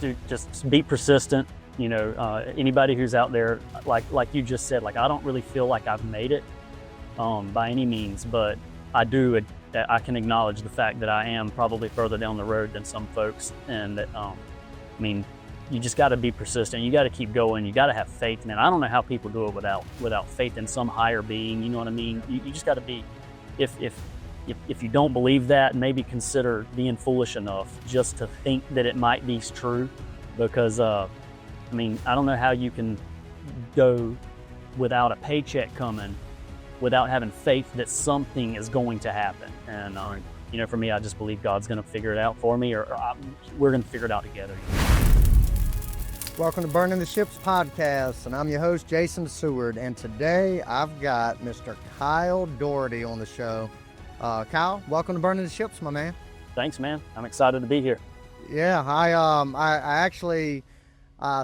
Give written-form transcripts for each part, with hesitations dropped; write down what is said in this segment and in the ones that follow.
to just be persistent. Anybody who's out there, like you just said, like, I don't really feel like I've made it by any means, but I can acknowledge the fact that I am probably further down the road than some folks. And that, you just got to be persistent. You got to keep going. You got to have faith. Man, I don't know how people do it without faith in some higher being. You know what I mean? You just got to be, if you don't believe that, maybe consider being foolish enough just to think that it might be true. Because, I don't know how you can go without a paycheck coming without having faith that something is going to happen. And, for me, I just believe God's going to figure it out for me, or we're going to figure it out together. Welcome to Burning the Ships podcast, and I'm your host, Jason Seward, and today I've got Mr. Kyle Doriety on the show. Kyle, welcome to Burning the Ships, my man. Thanks, man. I'm excited to be here. Yeah, I actually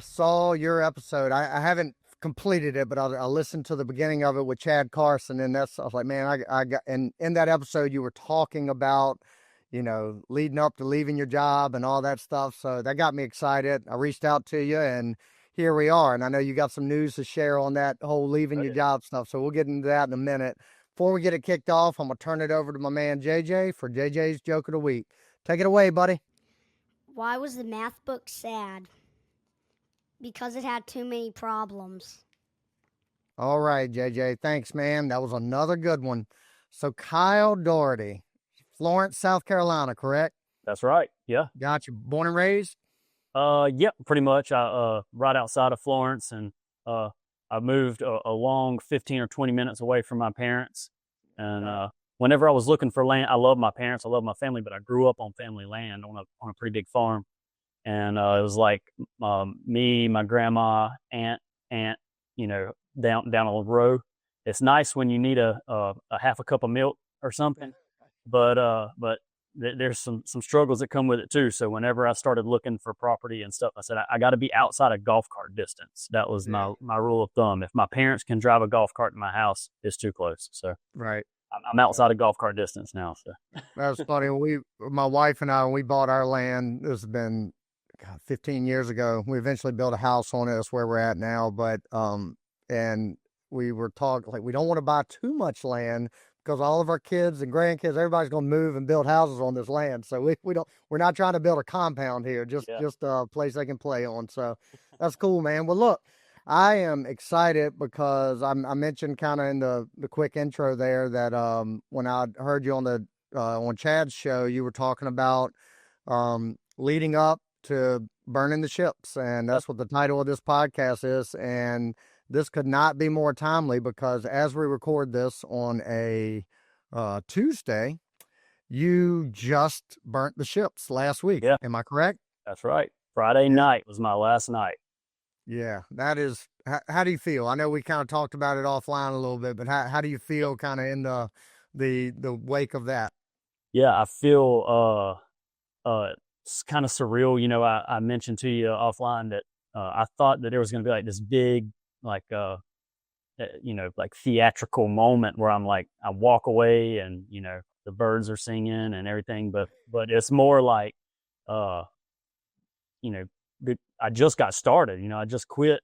saw your episode. I haven't completed it, but I listened to the beginning of it with Chad Carson, and I was like, man, I got. And in that episode, you were talking about, leading up to leaving your job and all that stuff. So that got me excited. I reached out to you, and here we are. And I know you got some news to share on that whole leaving your job stuff. So we'll get into that in a minute. Before we get it kicked off, I'm going to turn it over to my man JJ for JJ's Joke of the Week. Take it away, buddy. Why was the math book sad? Because it had too many problems. All right, JJ. Thanks, man. That was another good one. So Kyle Doriety, Florence, South Carolina, correct? That's right. Yeah. Got you. Born and raised? Yep, pretty much. I right outside of Florence, and I moved a long 15 or 20 minutes away from my parents. And whenever I was looking for land, I love my parents, I love my family, but I grew up on family land on a pretty big farm. And it was like me, my grandma, aunt, down a row. It's nice when you need a half a cup of milk or something, but there's some struggles that come with it too. So whenever I started looking for property and stuff, I said, I got to be outside of golf cart distance. That was my rule of thumb. If my parents can drive a golf cart to my house, it's too close. So right. I'm outside of golf cart distance now. So that's funny. My wife and I, when we bought our land, this has been 15 years ago. We eventually built a house on it. That's where we're at now. But and we were talking, like, we don't want to buy too much land because all of our kids and grandkids, everybody's going to move and build houses on this land. So we're not trying to build a compound here, just a place they can play on. So that's cool, man. Well, look, I am excited because I mentioned kind of in the quick intro there that when I heard you on Chad's show, you were talking about leading up to burning the ships, and that's what the title of this podcast is. And this could not be more timely because as we record this on a Tuesday, you just burnt the ships last week. Yeah. Am I correct? That's right. Friday night was my last night. Yeah, that is. How do you feel? I know we kind of talked about it offline a little bit, but how do you feel kind of in the wake of that? Yeah, I feel it's kind of surreal. I mentioned to you offline that I thought that there was going to be like this big, like theatrical moment where I'm like, I walk away and, the birds are singing and everything. But it's more like, I just got started, I just quit.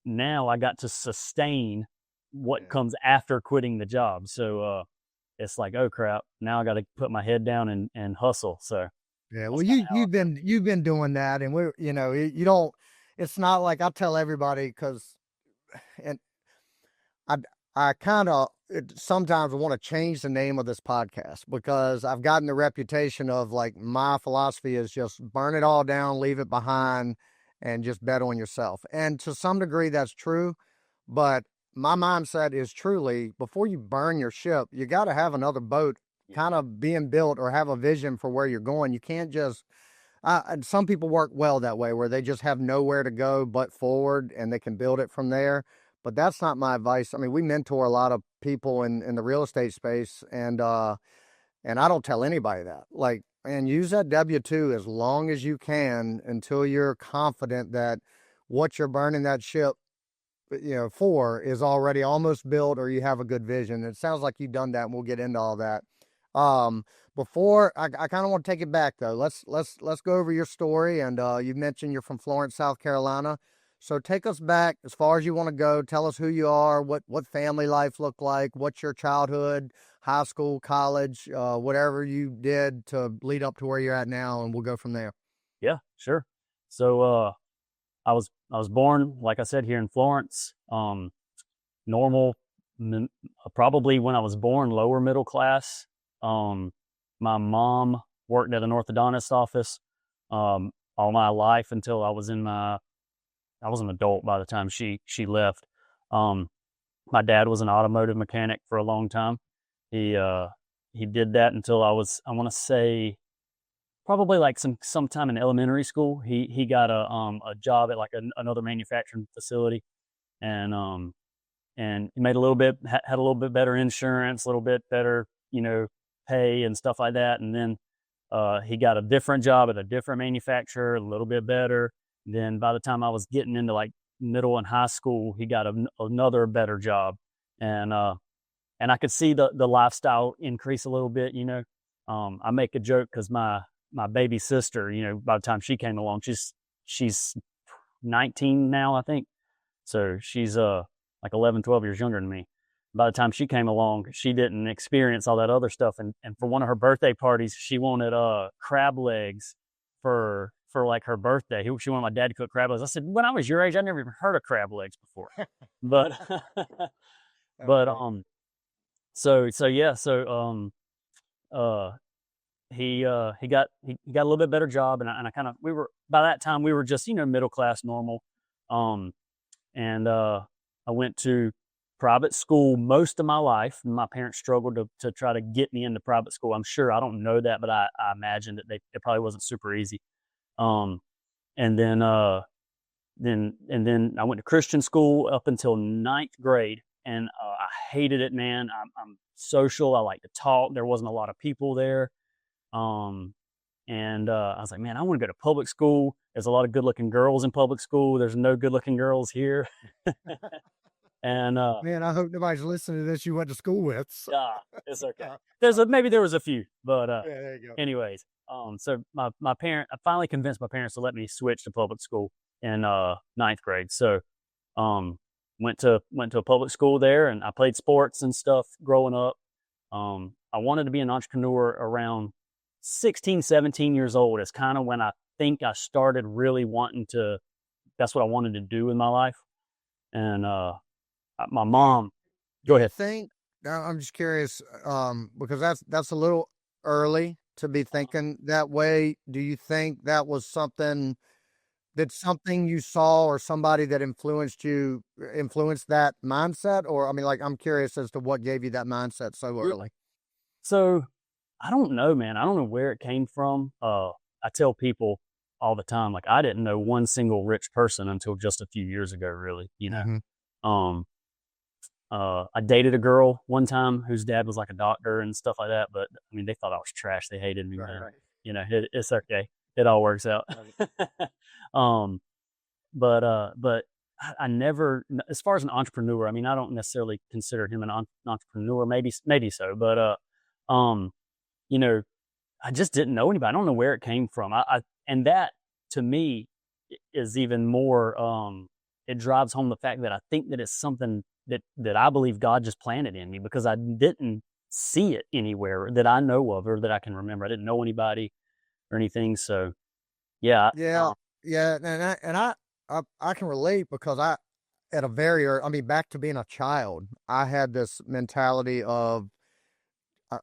Now I got to sustain what comes after quitting the job. So it's like, oh crap, now I got to put my head down and hustle. So. Yeah, well, you've been doing that, and you don't. It's not like I tell everybody and I kind of sometimes want to change the name of this podcast because I've gotten the reputation of, like, my philosophy is just burn it all down, leave it behind, and just bet on yourself. And to some degree, that's true, but my mindset is truly before you burn your ship, you got to have another boat kind of being built or have a vision for where you're going. You can't just, some people work well that way where they just have nowhere to go but forward and they can build it from there. But that's not my advice. I mean, we mentor a lot of people in the real estate space, and I don't tell anybody that. Like, and use that W-2 as long as you can until you're confident that what you're burning that ship for is already almost built or you have a good vision. It sounds like you've done that, and we'll get into all that. Before I kind of want to take it back though. Let's go over your story. And you mentioned you're from Florence, South Carolina. So take us back as far as you want to go. Tell us who you are, what family life looked like, what's your childhood, high school, college, whatever you did to lead up to where you're at now, and we'll go from there. Yeah, sure. So I was born, like I said, here in Florence. Normal, probably when I was born, lower middle class. My mom worked at an orthodontist office all my life until I was an adult by the time she left. My dad was an automotive mechanic for a long time. He did that until I want to say, probably like sometime in elementary school. He got a job at like another manufacturing facility, and he made had a little bit better insurance, a little bit better, pay and stuff like that. And then he got a different job at a different manufacturer, a little bit better. Then by the time I was getting into like middle and high school, he got another better job, and I could see the lifestyle increase a little bit. I make a joke because my baby sister, by the time she came along, she's 19 now, I think. So she's like 11, 12 years younger than me. By the time she came along, she didn't experience all that other stuff. And for one of her birthday parties, she wanted crab legs for like her birthday. She wanted my dad to cook crab legs. I said, when I was your age, I never even heard of crab legs before. But he got a little bit better job, and I kind of, by that time we were just middle class, normal. And I went to private school most of my life. My parents struggled to try to get me into private school. I'm sure, I don't know that, but I imagine that it probably wasn't super easy. And then I went to Christian school up until 9th grade, and I hated it, man. I'm social. I like to talk. There wasn't a lot of people there. And I was like, man, I want to go to public school. There's a lot of good-looking girls in public school. There's no good-looking girls here. And man, I hope nobody's listening to this you went to school with. So. It's okay. Maybe there was a few, but yeah, there you go. Anyways, so I finally convinced my parents to let me switch to public school in 9th grade. So went to a public school there, and I played sports and stuff growing up. I wanted to be an entrepreneur around 16, 17 years old. It's kind of when I think I started really that's what I wanted to do with my life. And my mom, go ahead. I'm just curious, because that's a little early to be thinking that way. Do you think that was something you saw, or somebody that influenced that mindset? Or, I mean, like, I'm curious as to what gave you that mindset so early. So I don't know, man. I don't know where it came from. I tell people all the time, like, I didn't know one single rich person until just a few years ago, really, Mm-hmm. I dated a girl one time whose dad was like a doctor and stuff like that, but I mean, they thought I was trash. They hated me, man. Right. It's okay. It all works out. But I never, as far as an entrepreneur, I mean, I don't necessarily consider him an entrepreneur, maybe so, but I just didn't know anybody. I don't know where it came from. And that to me is even more, it drives home the fact that I think that it's something that I believe God just planted in me, because I didn't see it anywhere that I know of or that I can remember. I didn't know anybody or anything. So yeah. And I can relate, because back to being a child, I had this mentality of,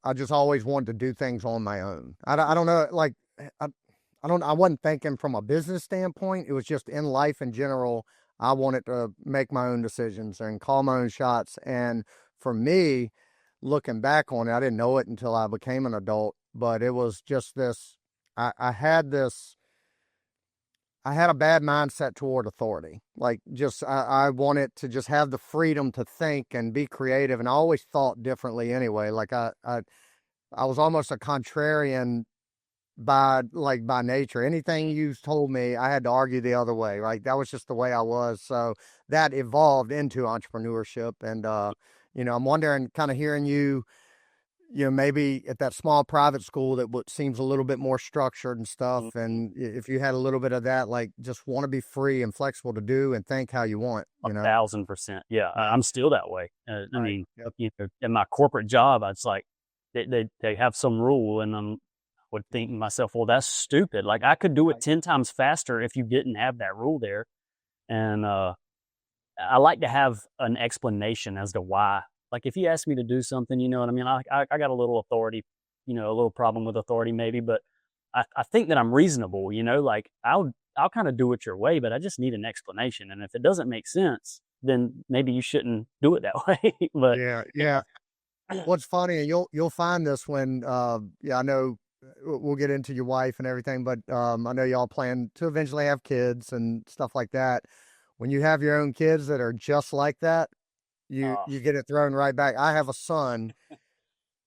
I just always wanted to do things on my own. I don't know, like, I wasn't thinking from a business standpoint. It was just in life in general. I wanted to make my own decisions and call my own shots. And for me, looking back on it, I didn't know it until I became an adult, but it was just this, I had a bad mindset toward authority. Like, just, I wanted to just have the freedom to think and be creative. And I always thought differently anyway. Like, I was almost a contrarian by nature. Anything you told me, I had to argue the other way. Like, that was just the way I was. So that evolved into entrepreneurship. And, I'm wondering, kind of hearing you maybe at that small private school that seems a little bit more structured and stuff. Mm-hmm. And if you had a little bit of that, like just want to be free and flexible to do and think how you want, 1,000%. Yeah, I'm still that way. I Right. mean, Yep. in my corporate job, it's like they have some rule, and I would think to myself, well, that's stupid. Like I could do it Right. 10 times faster if you didn't have that rule there. And I like to have an explanation as to why. Like if you ask me to do something, you know what I mean? I got a little authority, a little problem with authority maybe, but I think that I'm reasonable, like I'll kind of do it your way, but I just need an explanation. And if it doesn't make sense, then maybe you shouldn't do it that way. But Yeah. What's funny, and you'll find this when, I know we'll get into your wife and everything, but I know y'all plan to eventually have kids and stuff like that. When you have your own kids that are just like that, you get it thrown right back. I have a son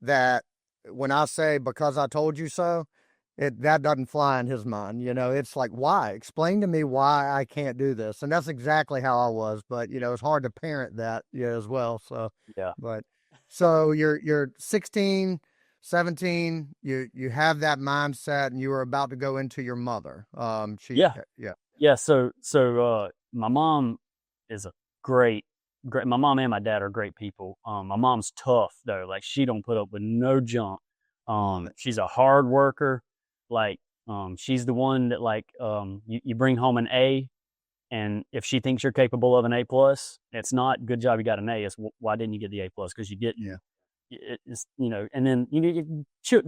that when I say because I told you so, that doesn't fly in his mind. It's like, why? Explain to me why I can't do this. And that's exactly how I was. But it's hard to parent that as well. So yeah. But so you're 16, 17. You have that mindset, and you were about to go into your mother. Yeah. So my mom is a great. My mom and my dad are great people. My mom's tough though. Like she don't put up with no junk. She's a hard worker. Like, she's the one that like, you bring home an A, and if she thinks you're capable of an A plus, it's not good job you got an A. It's why didn't you get the A plus? Because you didn't. Yeah. It's and then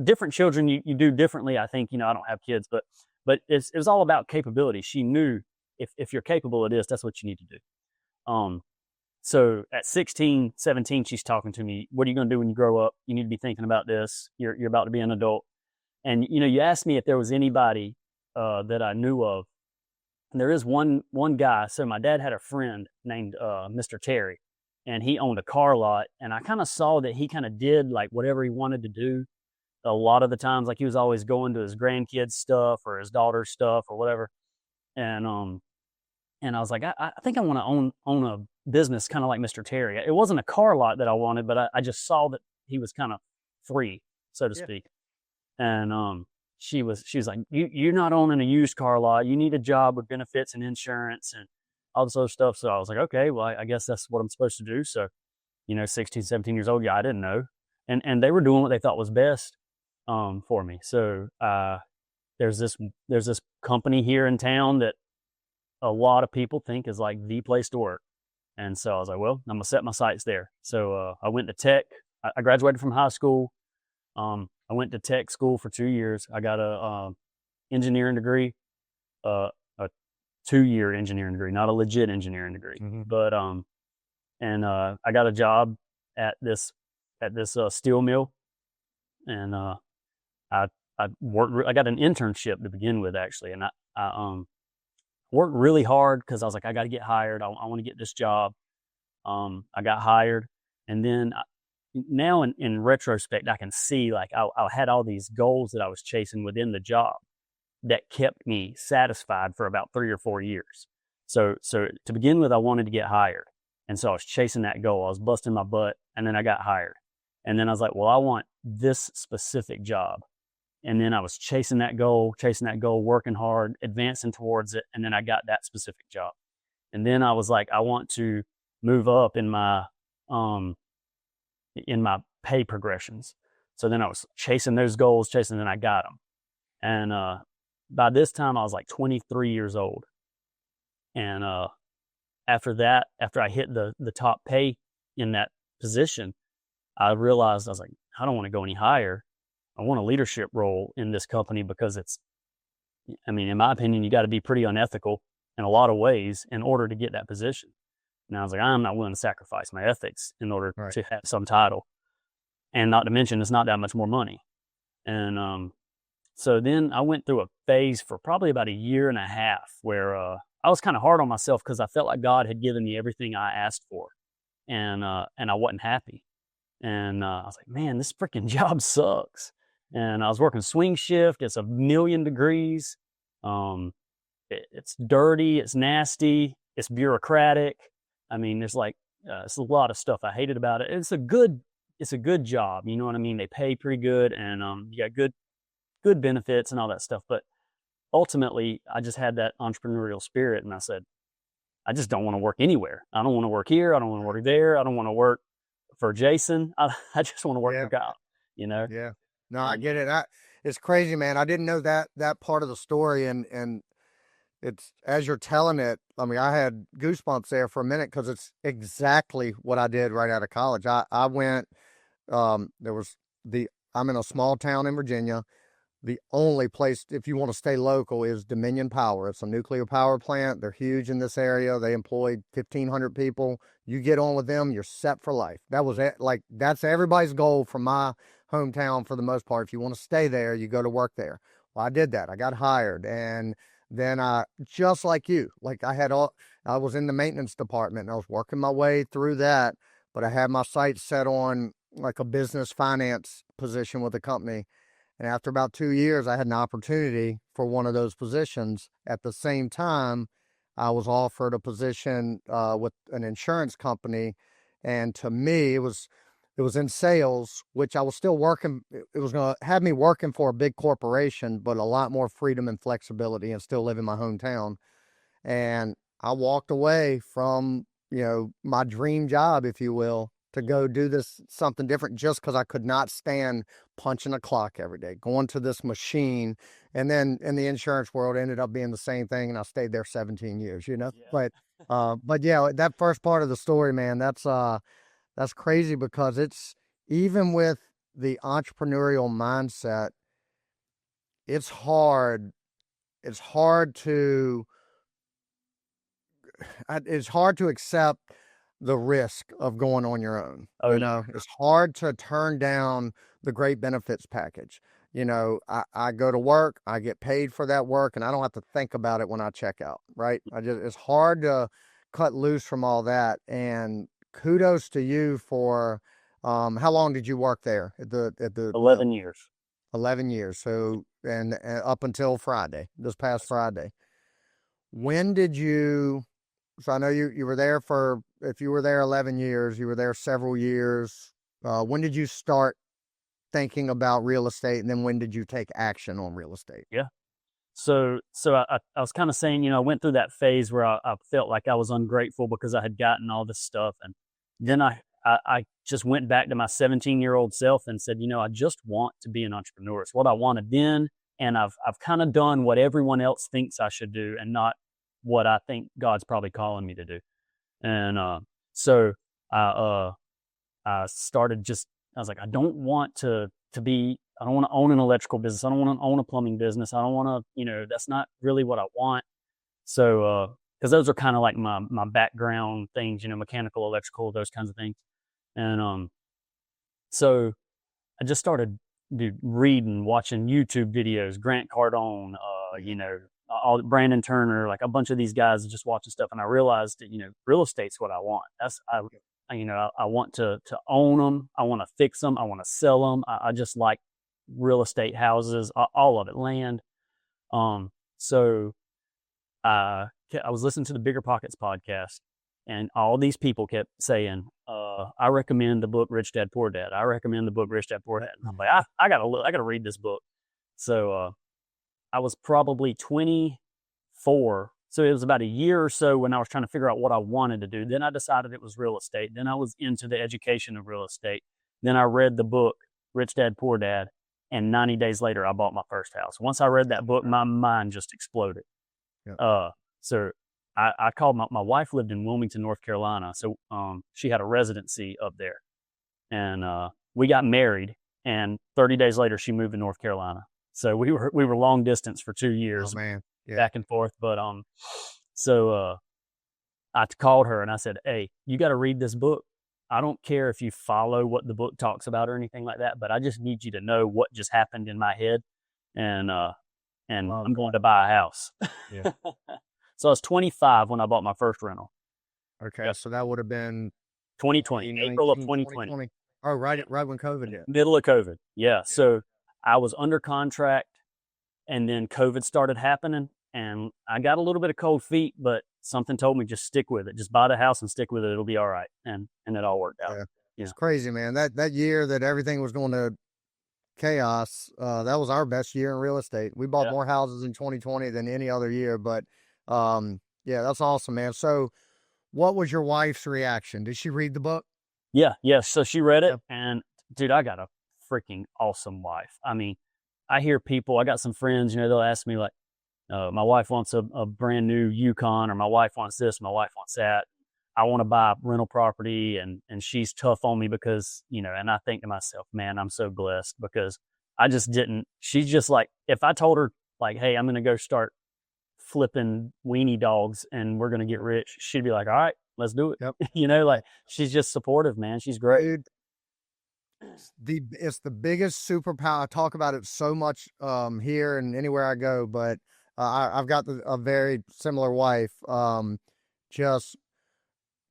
different children you do differently. I think I don't have kids, but it was all about capability. She knew if you're capable of this, that's what you need to do. So at 16, 17, she's talking to me. What are you going to do when you grow up? You need to be thinking about this. You're about to be an adult. And, you asked me if there was anybody that I knew of. And there is one guy. So my dad had a friend named Mr. Terry, and he owned a car lot. And I kind of saw that he kind of did like whatever he wanted to do a lot of the times. Like he was always going to his grandkids' stuff or his daughter's stuff or whatever. And I was like, I think I want to own a business kind of like Mr. Terry. It wasn't a car lot that I wanted, but I just saw that he was kind of free, so to speak. And she was like, you're not owning a used car lot. You need a job with benefits and insurance and all this other stuff. So I was like, okay, well, I guess that's what I'm supposed to do. So, 16, 17 years old. Yeah, I didn't know. And they were doing what they thought was best for me. So there's this company here in town that a lot of people think is like the place to work. And so I was like, well, I'm gonna set my sights there. So I went to tech. I graduated from high school. I went to tech school for 2 years. I got a engineering degree, a 2-year engineering degree, not a legit engineering degree. Mm-hmm. But I got a job at this steel mill, and I worked. I got an internship to begin with actually, and I worked really hard because I was like, I got to get hired. I want to get this job. I got hired, and then now in retrospect, I can see like I had all these goals that I was chasing within the job that kept me satisfied for about 3 or 4 years. So to begin with, I wanted to get hired, and so I was chasing that goal. I was busting my butt, and then I got hired, and then I was like, well, I want this specific job. And then I was chasing that goal, working hard, advancing towards it. And then I got that specific job. And then I was like, I want to move up in my pay progressions. So then I was chasing those goals, and I got them. And by this time I was like 23 years old. And after I hit the top pay in that position, I realized I was like, I don't want to go any higher. I want a leadership role in this company because in my opinion, you got to be pretty unethical in a lot of ways in order to get that position. And I was like, I'm not willing to sacrifice my ethics in order to have some title. And not to mention, it's not that much more money. And so then I went through a phase for probably about 1.5 years where I was kind of hard on myself because I felt like God had given me everything I asked for. And I wasn't happy. And I was like, man, this freaking job sucks. And I was working swing shift. It's 1,000,000 degrees. It's dirty. It's nasty. It's bureaucratic. I mean, there's like, it's a lot of stuff I hated about it. It's a good it's a good job. You know what I mean? They pay pretty good, and you got good benefits and all that stuff. But ultimately, I just had that entrepreneurial spirit, and I said, I just don't want to work anywhere. I don't want to work here. I don't want to work there. I don't want to work for Jason. I just want to work for Kyle, you know? Yeah. No, I get it. It's crazy, man. I didn't know that part of the story, and it's, as you're telling it, I mean, I had goosebumps there for a minute, because it's exactly what I did right out of college. I went, I'm in a small town in Virginia. The only place, if you want to stay local, is Dominion Power. It's a nuclear power plant. They're huge in this area. They employ 1,500 people. You get on with them, you're set for life. That was it. Like, that's everybody's goal from my hometown for the most part. If you want to stay there, you go to work there. Well, I did that. I got hired, and then just like you, like I was in the maintenance department, and I was working my way through that, but I had my sights set on like a business finance position with a company. And after about 2 years, I had an opportunity for one of those positions. At the same time, I was offered a position with an insurance company. And to me, it was in sales, which I was still working. It was going to have me working for a big corporation, but a lot more freedom and flexibility, and still live in my hometown. And I walked away from, my dream job, if you will, to go do this something different, just because I could not stand punching a clock every day, going to this machine. And then in the insurance world, it ended up being the same thing, and I stayed there 17 years, Yeah. But yeah, that first part of the story, man, that's crazy, because it's, even with the entrepreneurial mindset, it's hard to accept the risk of going on your own. Oh, It's hard to turn down the great benefits package. I go to work, I get paid for that work, and I don't have to think about it when I check out, right? It's hard to cut loose from all that. And kudos to you for, how long did you work there at the 11 years. 11 years. So, and up until this past Friday. When did you, so I know you were there if you were there 11 years, you were there several years. When did you start thinking about real estate, and then when did you take action on real estate? Yeah. So I was kind of saying, I went through that phase where I felt like I was ungrateful because I had gotten all this stuff. And then I just went back to my 17-year-old self and said, I just want to be an entrepreneur. It's what I wanted then. And I've kind of done what everyone else thinks I should do, and not what I think God's probably calling me to do. And so I started I was like, I don't want to own an electrical business. I don't want to own a plumbing business. I don't want to, that's not really what I want. So, because those are kind of like my background things, mechanical, electrical, those kinds of things. And so I just started reading, watching YouTube videos, Grant Cardone, all Brandon Turner, like a bunch of these guys, just watching stuff. And I realized that, real estate's what I want. I want to own them. I want to fix them. I want to sell them. I just like real estate, houses, all of it, land. So I was listening to the Bigger Pockets podcast, and all these people kept saying, I recommend the book Rich Dad Poor Dad. I recommend the book Rich Dad Poor Dad. And I'm like, I gotta read this book. So I was probably 24. So it was about a year or so when I was trying to figure out what I wanted to do. Then I decided it was real estate. Then I was into the education of real estate. Then I read the book Rich Dad Poor Dad, and 90 days later I bought my first house. Once I read that book, my mind just exploded. Yeah. So I called my wife lived in Wilmington, North Carolina. So she had a residency up there, and we got married, and 30 days later she moved to North Carolina. So we were long distance for 2 years. Oh, man. Yeah. Back and forth. But so I called her and I said, hey, you got to read this book. I don't care if you follow what the book talks about or anything like that, but I just need you to know what just happened in my head. And I'm going to buy a house. Yeah. So I was 25 when I bought my first rental. Okay. Yeah. So that would have been 2020, April of 2020. Oh, right when COVID hit. Middle of COVID. Yeah. So I was under contract, and then COVID started happening, and I got a little bit of cold feet, but something told me just stick with it. Just buy the house and stick with it. It'll be all right. And it all worked out. It's crazy, man. That year that everything was going to chaos, that was our best year in real estate. We bought more houses in 2020 than any other year, but yeah, that's awesome, man. So what was your wife's reaction? Did she read the book? Yeah. So she read it, and dude, I got a freaking awesome wife. I mean, I hear people, I got some friends, you know, they'll ask me like, my wife wants a brand new Yukon, or my wife wants this, my wife wants that. I want to buy a rental property, and she's tough on me because, you know, and I think to myself, man, I'm so blessed because I just didn't, she's just like, if I told her like, hey, I'm going to go start flipping weenie dogs and we're going to get rich, she'd be like, all right, let's do it. Yep. You know, like she's just supportive, man. She's great. Dude, it's the biggest superpower. I talk about it so much here and anywhere I go, but I've got a very similar wife. Just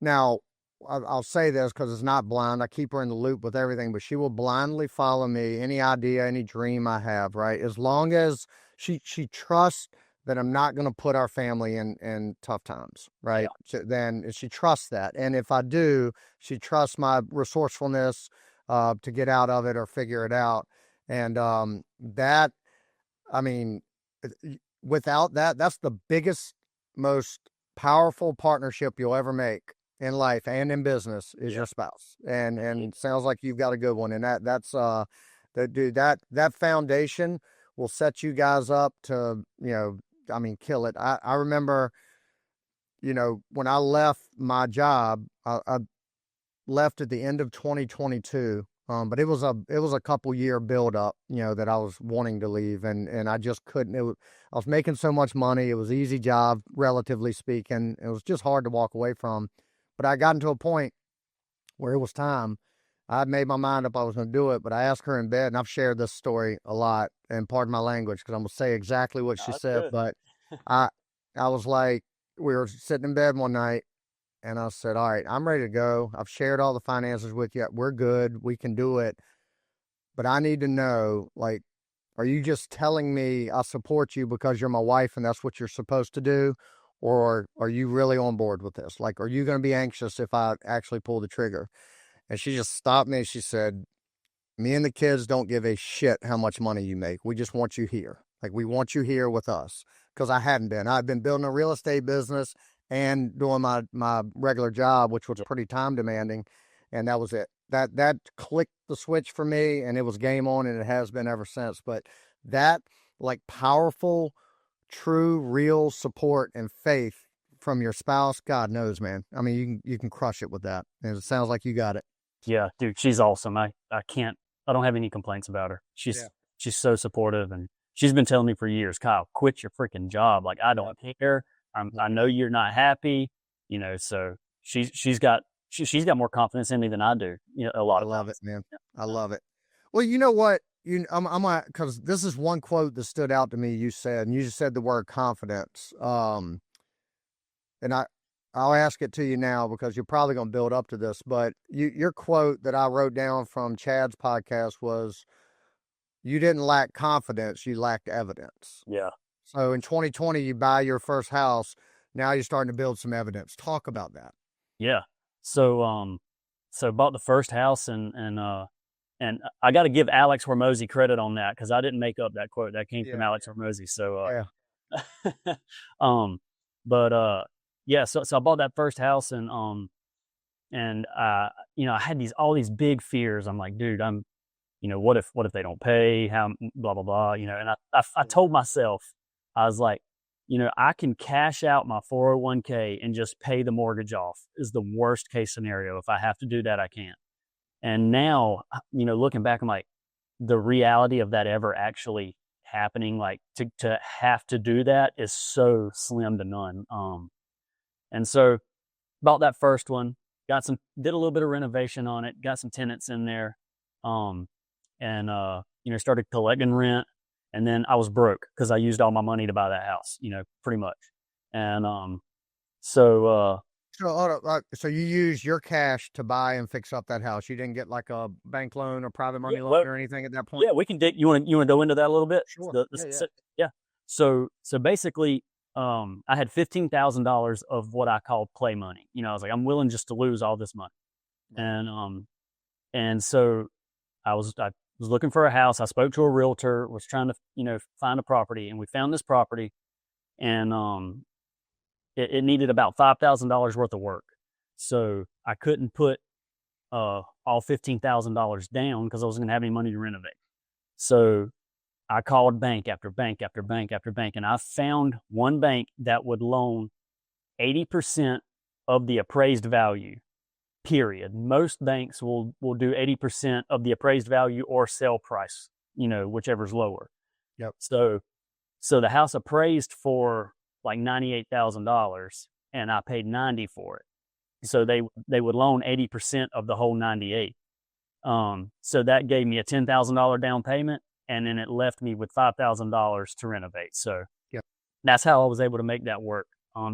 now, I'll say this because it's not blind. I keep her in the loop with everything, but she will blindly follow me, any idea, any dream I have, right? As long as she trusts that I'm not going to put our family in tough times, right? Then she trusts that. And if I do, she trusts my resourcefulness to get out of it or figure it out. And that, I mean, without that, that's the biggest, most powerful partnership you'll ever make in life and in business is your spouse. And it sounds like you've got a good one. And that's dude, that foundation will set you guys up to, you know, I mean, kill it. I remember, you know, when I left my job, I left at the end of 2022. But it was a couple year build up, you know, that I was wanting to leave, and I just couldn't. I was making so much money. It was an easy job, relatively speaking. It was just hard to walk away from. But I got into a point where it was time. I had made my mind up I was going to do it, but I asked her in bed, and I've shared this story a lot, and pardon my language because I'm going to say exactly what she said. Good. But I was like, we were sitting in bed one night, and I said, all right, I'm ready to go. I've shared all the finances with you. We're good. We can do it. But I need to know, like, are you just telling me I support you because you're my wife and that's what you're supposed to do? Or are you really on board with this? Like, are you going to be anxious if I actually pull the trigger? And she just stopped me. She said, me and the kids don't give a shit how much money you make. We just want you here. Like, we want you here with us. Because I hadn't been. I'd been building a real estate business and doing my regular job, which was pretty time demanding. And that was it. That clicked the switch for me, and it was game on, and it has been ever since. But that, like, powerful, true, real support and faith from your spouse, God knows, man. I mean, you can crush it with that. And it sounds like you got it. Yeah, dude, she's awesome. I don't have any complaints about her. She's so supportive, and she's been telling me for years, Kyle, quit your freaking job. Like, I don't care. I know you're not happy, you know, so she's got more confidence in me than I do. You know, a lot of times. I love it, man. I love it. Well, you know what? I'm because this is one quote that stood out to me. You said, and you just said the word confidence. And I'll ask it to you now because you're probably going to build up to this. But your quote that I wrote down from Chad's podcast was, "You didn't lack confidence; you lacked evidence." Yeah. So in 2020, you buy your first house. Now you're starting to build some evidence. Talk about that. Yeah. So bought the first house, and I got to give Alex Hormozy credit on that because I didn't make up that quote. That came from Alex Hormozy. So so I bought that first house, and you know, I had all these big fears. I'm like, dude, you know, what if they don't pay? How blah blah blah. You know, and I told myself, I was like, you know, I can cash out my 401k and just pay the mortgage off is the worst case scenario. If I have to do that, I can. And now, you know, looking back, I'm like, the reality of that ever actually happening, like to have to do that is so slim to none. And so bought that first one, did a little bit of renovation on it, got some tenants in there, and you know, started collecting rent. And then I was broke because I used all my money to buy that house, you know, pretty much. And so you used your cash to buy and fix up that house. You didn't get like a bank loan or private money loan or anything at that point. Yeah, we can dig. You want to go into that a little bit? Sure. Yeah. So basically, I had $15,000 of what I called play money. You know, I was like, I'm willing just to lose all this money. And And so I was looking for a house. I spoke to a realtor, was trying to, find a property, and we found this property, and it needed about $5,000 worth of work. So I couldn't put all $15,000 down because I wasn't going to have any money to renovate. So I called bank after bank after bank after bank, and I found one bank that would loan 80% of the appraised value, period. Most banks will do 80% of the appraised value or sale price, whichever's lower. Yep. So the house appraised for like $98,000, and I paid $90 for it. So they would loan 80% of the whole 98. So that gave me a $10,000 down payment, and then it left me with $5,000 to renovate. So yep. That's how I was able to make that work.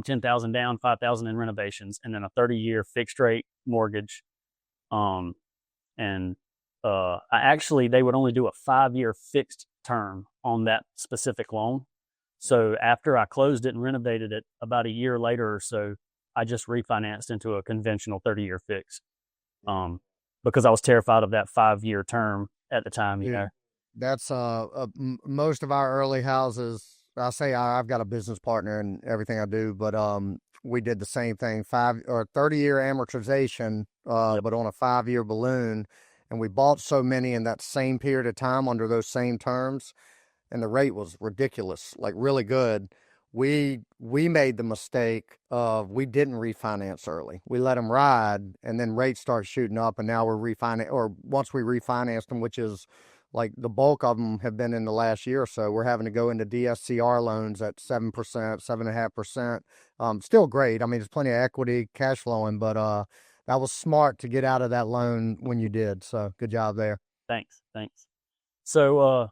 10,000 down, 5,000 in renovations, and then a 30-year fixed rate mortgage. They would only do a 5-year fixed term on that specific loan. So after I closed it and renovated it, about a year later or so, I just refinanced into a conventional 30-year fix, because I was terrified of that 5-year term at the time. Yeah. That's most of our early houses. I say I've got a business partner in everything I do, but we did the same thing, 30-year amortization, but on a 5-year balloon, and we bought so many in that same period of time under those same terms, and the rate was ridiculous, like really good. We made the mistake of we didn't refinance early. We let them ride, and then rates start shooting up, and now we're once we refinanced them, which is like the bulk of them have been in the last year or so, we're having to go into DSCR loans at 7%, 7.5%. Still great. I mean, there's plenty of equity, cash flowing, but that was smart to get out of that loan when you did. So good job there. Thanks. So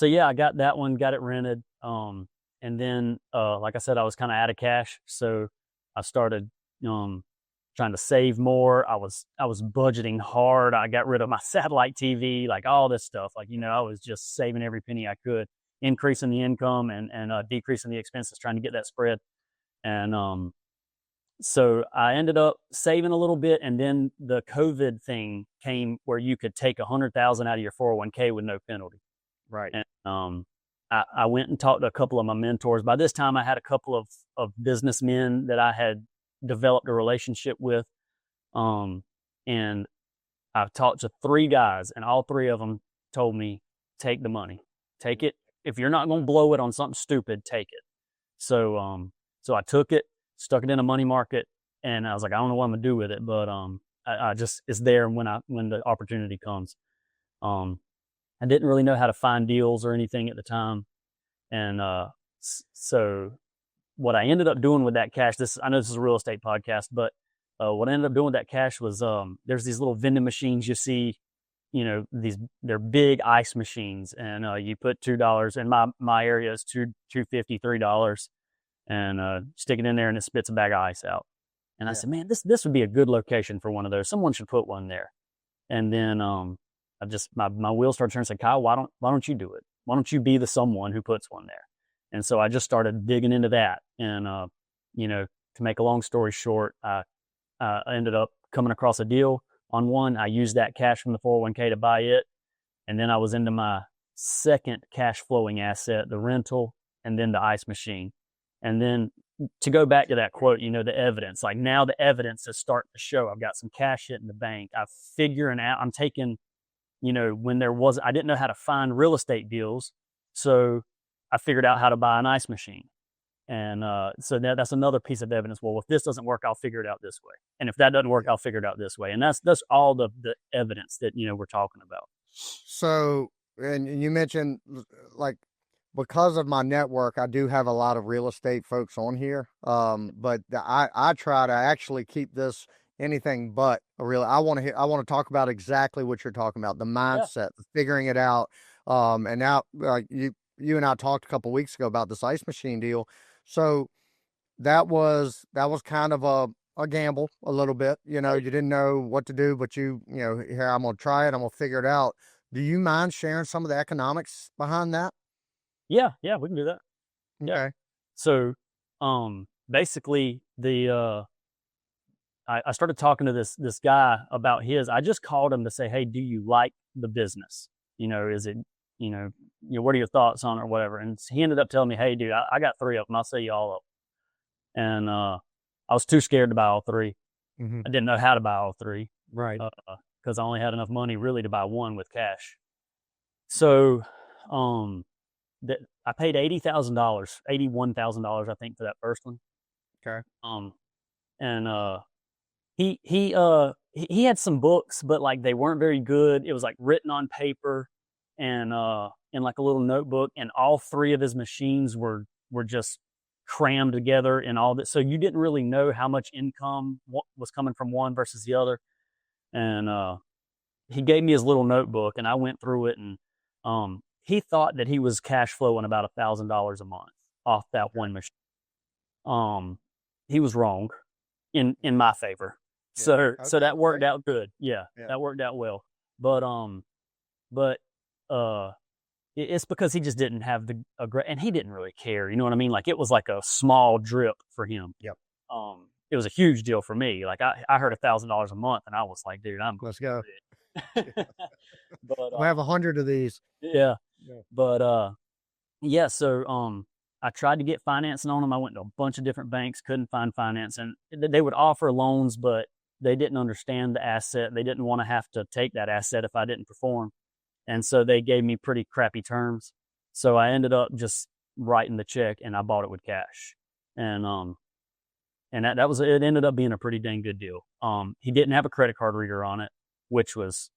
yeah, I got that one, got it rented. And then, like I said, I was kind of out of cash. So I started, trying to save more. I was budgeting hard. I got rid of my satellite TV, like all this stuff. Like, I was just saving every penny I could, increasing the income and decreasing the expenses, trying to get that spread. And so I ended up saving a little bit. And then the COVID thing came where you could take $100,000 out of your 401k with no penalty. Right. And I went and talked to a couple of my mentors. By this time, I had a couple of businessmen that I had developed a relationship with. And I've talked to 3 guys, and all 3 of them told me, take the money. Take it. If you're not going to blow it on something stupid, take it. So I took it, stuck it in a money market, and I was like, I don't know what I'm going to do with it, but I just, it's there when the opportunity comes. I didn't really know how to find deals or anything at the time. And so what I ended up doing with that cash, I know this is a real estate podcast, but what I ended up doing with that cash was there's these little vending machines you see, they're big ice machines, and you put $2, and my area is $2.50, $3, and stick it in there and it spits a bag of ice out. And I said, man, this would be a good location for one of those. Someone should put one there. And then my wheels started turning. I said, Kyle, why don't you do it? Why don't you be the someone who puts one there? And so I just started digging into that. And, to make a long story short, I ended up coming across a deal on one. I used that cash from the 401k to buy it. And then I was into my second cash flowing asset, the rental, and then the ice machine. And then to go back to that quote, the evidence, like now the evidence is starting to show. I've got some cash hitting the bank. I'm taking, I didn't know how to find real estate deals. So I figured out how to buy an ice machine. And so that's another piece of evidence. Well, if this doesn't work, I'll figure it out this way. And if that doesn't work, I'll figure it out this way. And that's all the evidence that, we're talking about. So, and you mentioned, like, because of my network, I do have a lot of real estate folks on here. But I try to actually keep this anything but a real. I want to talk about exactly what you're talking about, the mindset, figuring it out. And now, you and I talked a couple of weeks ago about this ice machine deal. So that was kind of a gamble a little bit. You didn't know what to do, but here, I'm going to try it. I'm going to figure it out. Do you mind sharing some of the economics behind that? Yeah, we can do that. Okay. Yeah. So, basically the I started talking to this guy about his. I just called him to say, hey, do you like the business? Is it, what are your thoughts on it or whatever? And he ended up telling me, hey, dude, I got 3 of them. I'll sell you all of them. And I was too scared to buy all 3. Mm-hmm. I didn't know how to buy all 3. Right. Because I only had enough money really to buy one with cash. So I paid $80,000, $81,000, I think, for that first one. Okay. And he had some books, but like they weren't very good. It was like written on paper and in like a little notebook, and all 3 of his machines were just crammed together and all that. So you didn't really know how much income was coming from one versus the other. And he gave me his little notebook, and I went through it, and he thought that he was cash flowing about $1,000 a month off that one machine. He was wrong in my favor. Yeah. So that worked out good. Yeah, that worked out well. But it's because he just didn't have and he didn't really care. You know what I mean? Like it was like a small drip for him. Yep. It was a huge deal for me. Like I heard $1,000 a month, and I was like, dude, let's go. But we have 100 of these. Yeah. But yeah. So I tried to get financing on them. I went to a bunch of different banks, couldn't find finance, and they would offer loans, but they didn't understand the asset. They didn't want to have to take that asset if I didn't perform. And so they gave me pretty crappy terms. So I ended up just writing the check, and I bought it with cash. And it ended up being a pretty dang good deal. He didn't have a credit card reader on it, which was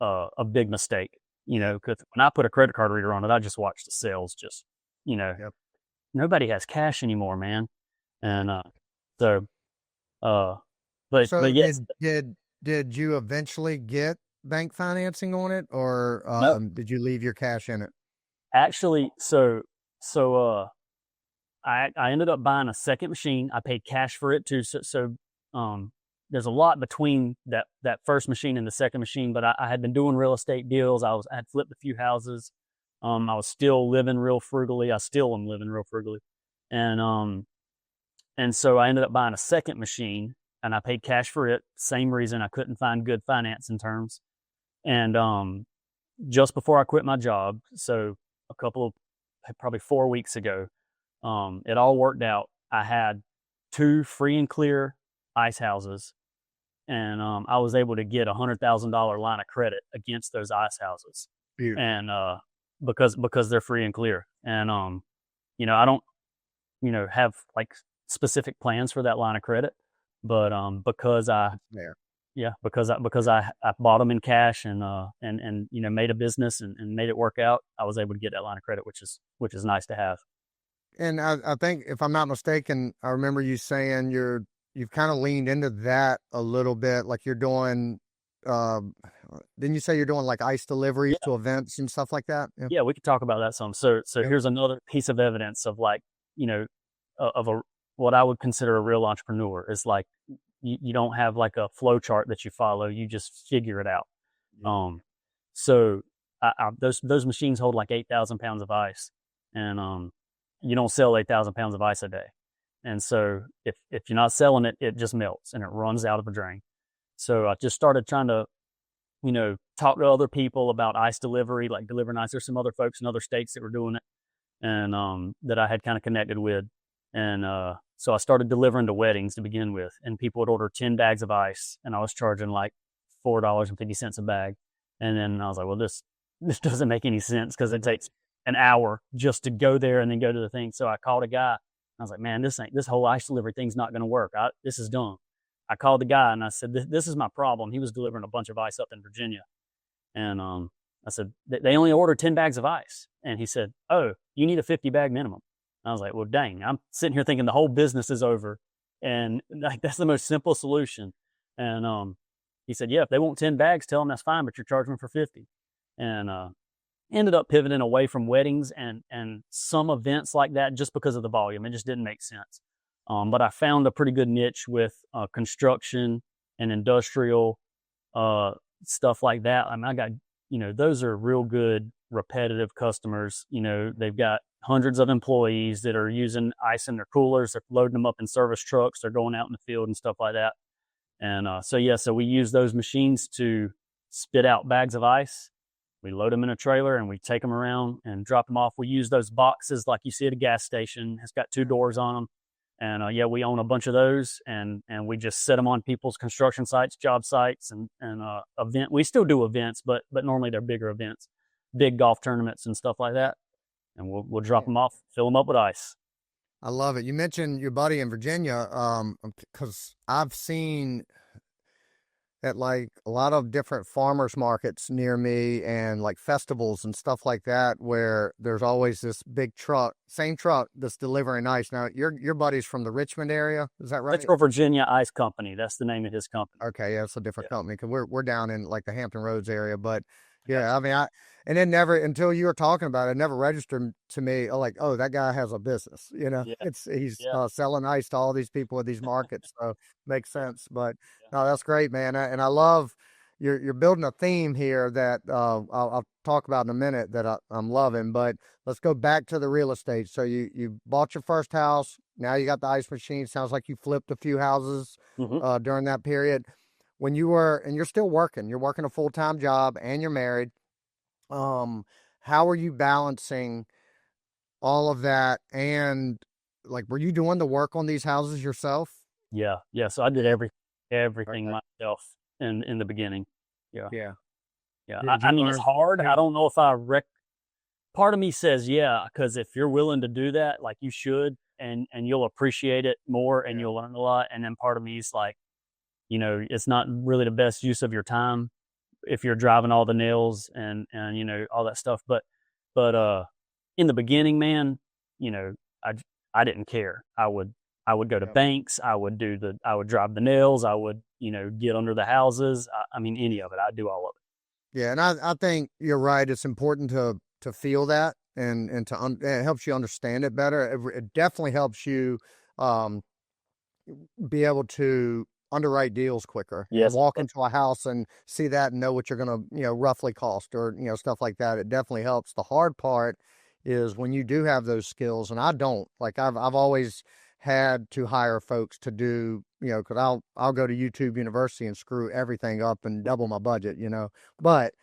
a big mistake, because when I put a credit card reader on it, I just watched the sales Yep. Nobody has cash anymore, man. And but yes. Did you eventually get bank financing on it, or No. Did you leave your cash in it? Actually, I ended up buying a second machine. I paid cash for it too. So there's a lot between that first machine and the second machine, but I had been doing real estate deals. I had flipped a few houses. I was still living real frugally. I still am living real frugally. And so I ended up buying a second machine, and I paid cash for it. Same reason, I couldn't find good financing terms. And just before I quit my job, so probably 4 weeks ago, it all worked out. I had 2 free and clear ice houses, and I was able to get $100,000 line of credit against those ice houses. Beautiful. And because they're free and clear. And I don't have like specific plans for that line of credit, but because I bought them in cash and made a business and made it work out, I was able to get that line of credit, which is nice to have. And I think, if I'm not mistaken, I remember you saying you've kind of leaned into that a little bit, like you're doing. Didn't you say you're doing like ice delivery to events and stuff like that? Yeah, we could talk about that some. So here's another piece of evidence of like, what I would consider a real entrepreneur is like, you don't have like a flow chart that you follow. You just figure it out. So those machines hold like 8,000 pounds of ice, and you don't sell 8,000 pounds of ice a day. And so if you're not selling it, it just melts and it runs out of the drain. So I just started trying to, talk to other people about ice delivery, like delivering ice. There's some other folks in other states that were doing it, and that I had kind of connected with. And so I started delivering to weddings to begin with, and people would order 10 bags of ice, and I was charging like $4.50 a bag. And then I was like, well, this doesn't make any sense, because it takes an hour just to go there and then go to the thing. So I called a guy. I was like, man, this whole ice delivery thing's not going to work. This is dumb. I called the guy and I said, this is my problem. He was delivering a bunch of ice up in Virginia. And I said, they only ordered 10 bags of ice. And he said, oh, you need a 50 bag minimum. I was like, well, dang, I'm sitting here thinking the whole business is over. And like, that's the most simple solution. And he said, yeah, if they want 10 bags, tell them that's fine, but you're charging them for 50. And ended up pivoting away from weddings and some events like that just because of the volume. It just didn't make sense. But I found a pretty good niche with construction and industrial stuff like that. I mean, I got, those are real good repetitive customers. They've got hundreds of employees that are using ice in their coolers. They're loading them up in service trucks. They're going out in the field and stuff like that. And so we use those machines to spit out bags of ice. We load them in a trailer and we take them around and drop them off. We use those boxes like you see at a gas station. It's got 2 doors on them. And we own a bunch of those, and we just set them on people's construction sites, job sites, and event. We still do events, but normally they're bigger events, big golf tournaments and stuff like that. And we'll drop them off, fill them up with ice. I love it. You mentioned your buddy in Virginia, because I've seen at like a lot of different farmers markets near me and like festivals and stuff like that, where there's always this big truck, same truck that's delivering ice. Now your buddy's from the Richmond area, is that right? Metro Virginia Ice Company. That's the name of his company. Okay, yeah, it's a different company because we're down in like the Hampton Roads area, but yeah, I mean, and it never, until you were talking about it, it never registered to me like, oh, that guy has a business, you know. Yeah. He's selling ice to all these people at these markets, so makes sense. But no, that's great, man. And I love you're building a theme here that I'll talk about in a minute that I'm loving. But let's go back to the real estate. So you bought your first house. Now you got the ice machine. Sounds like you flipped a few houses during that period. When you were, and you're still working, you're working a full-time job and you're married. How are you balancing all of that? And like, were you doing the work on these houses yourself? Yeah. So I did everything myself in the beginning. Yeah. I mean, it's hard. I don't know if part of me says, because if you're willing to do that, like you should, and you'll appreciate it more and you'll learn a lot. And then part of me is like, it's not really the best use of your time if you're driving all the nails and all that stuff. But in the beginning, man, I didn't care. I would go to banks. I would drive the nails. I would, get under the houses. I mean, any of it. I'd do all of it. Yeah. And I think you're right. It's important to feel that and it helps you understand it better. It definitely helps you be able to underwrite deals quicker. Yes. Walk into a house and see that and know what you're going to, roughly cost or, stuff like that. It definitely helps. The hard part is when you do have those skills, and I don't, like I've always had to hire folks to do, cause I'll go to YouTube University and screw everything up and double my budget, but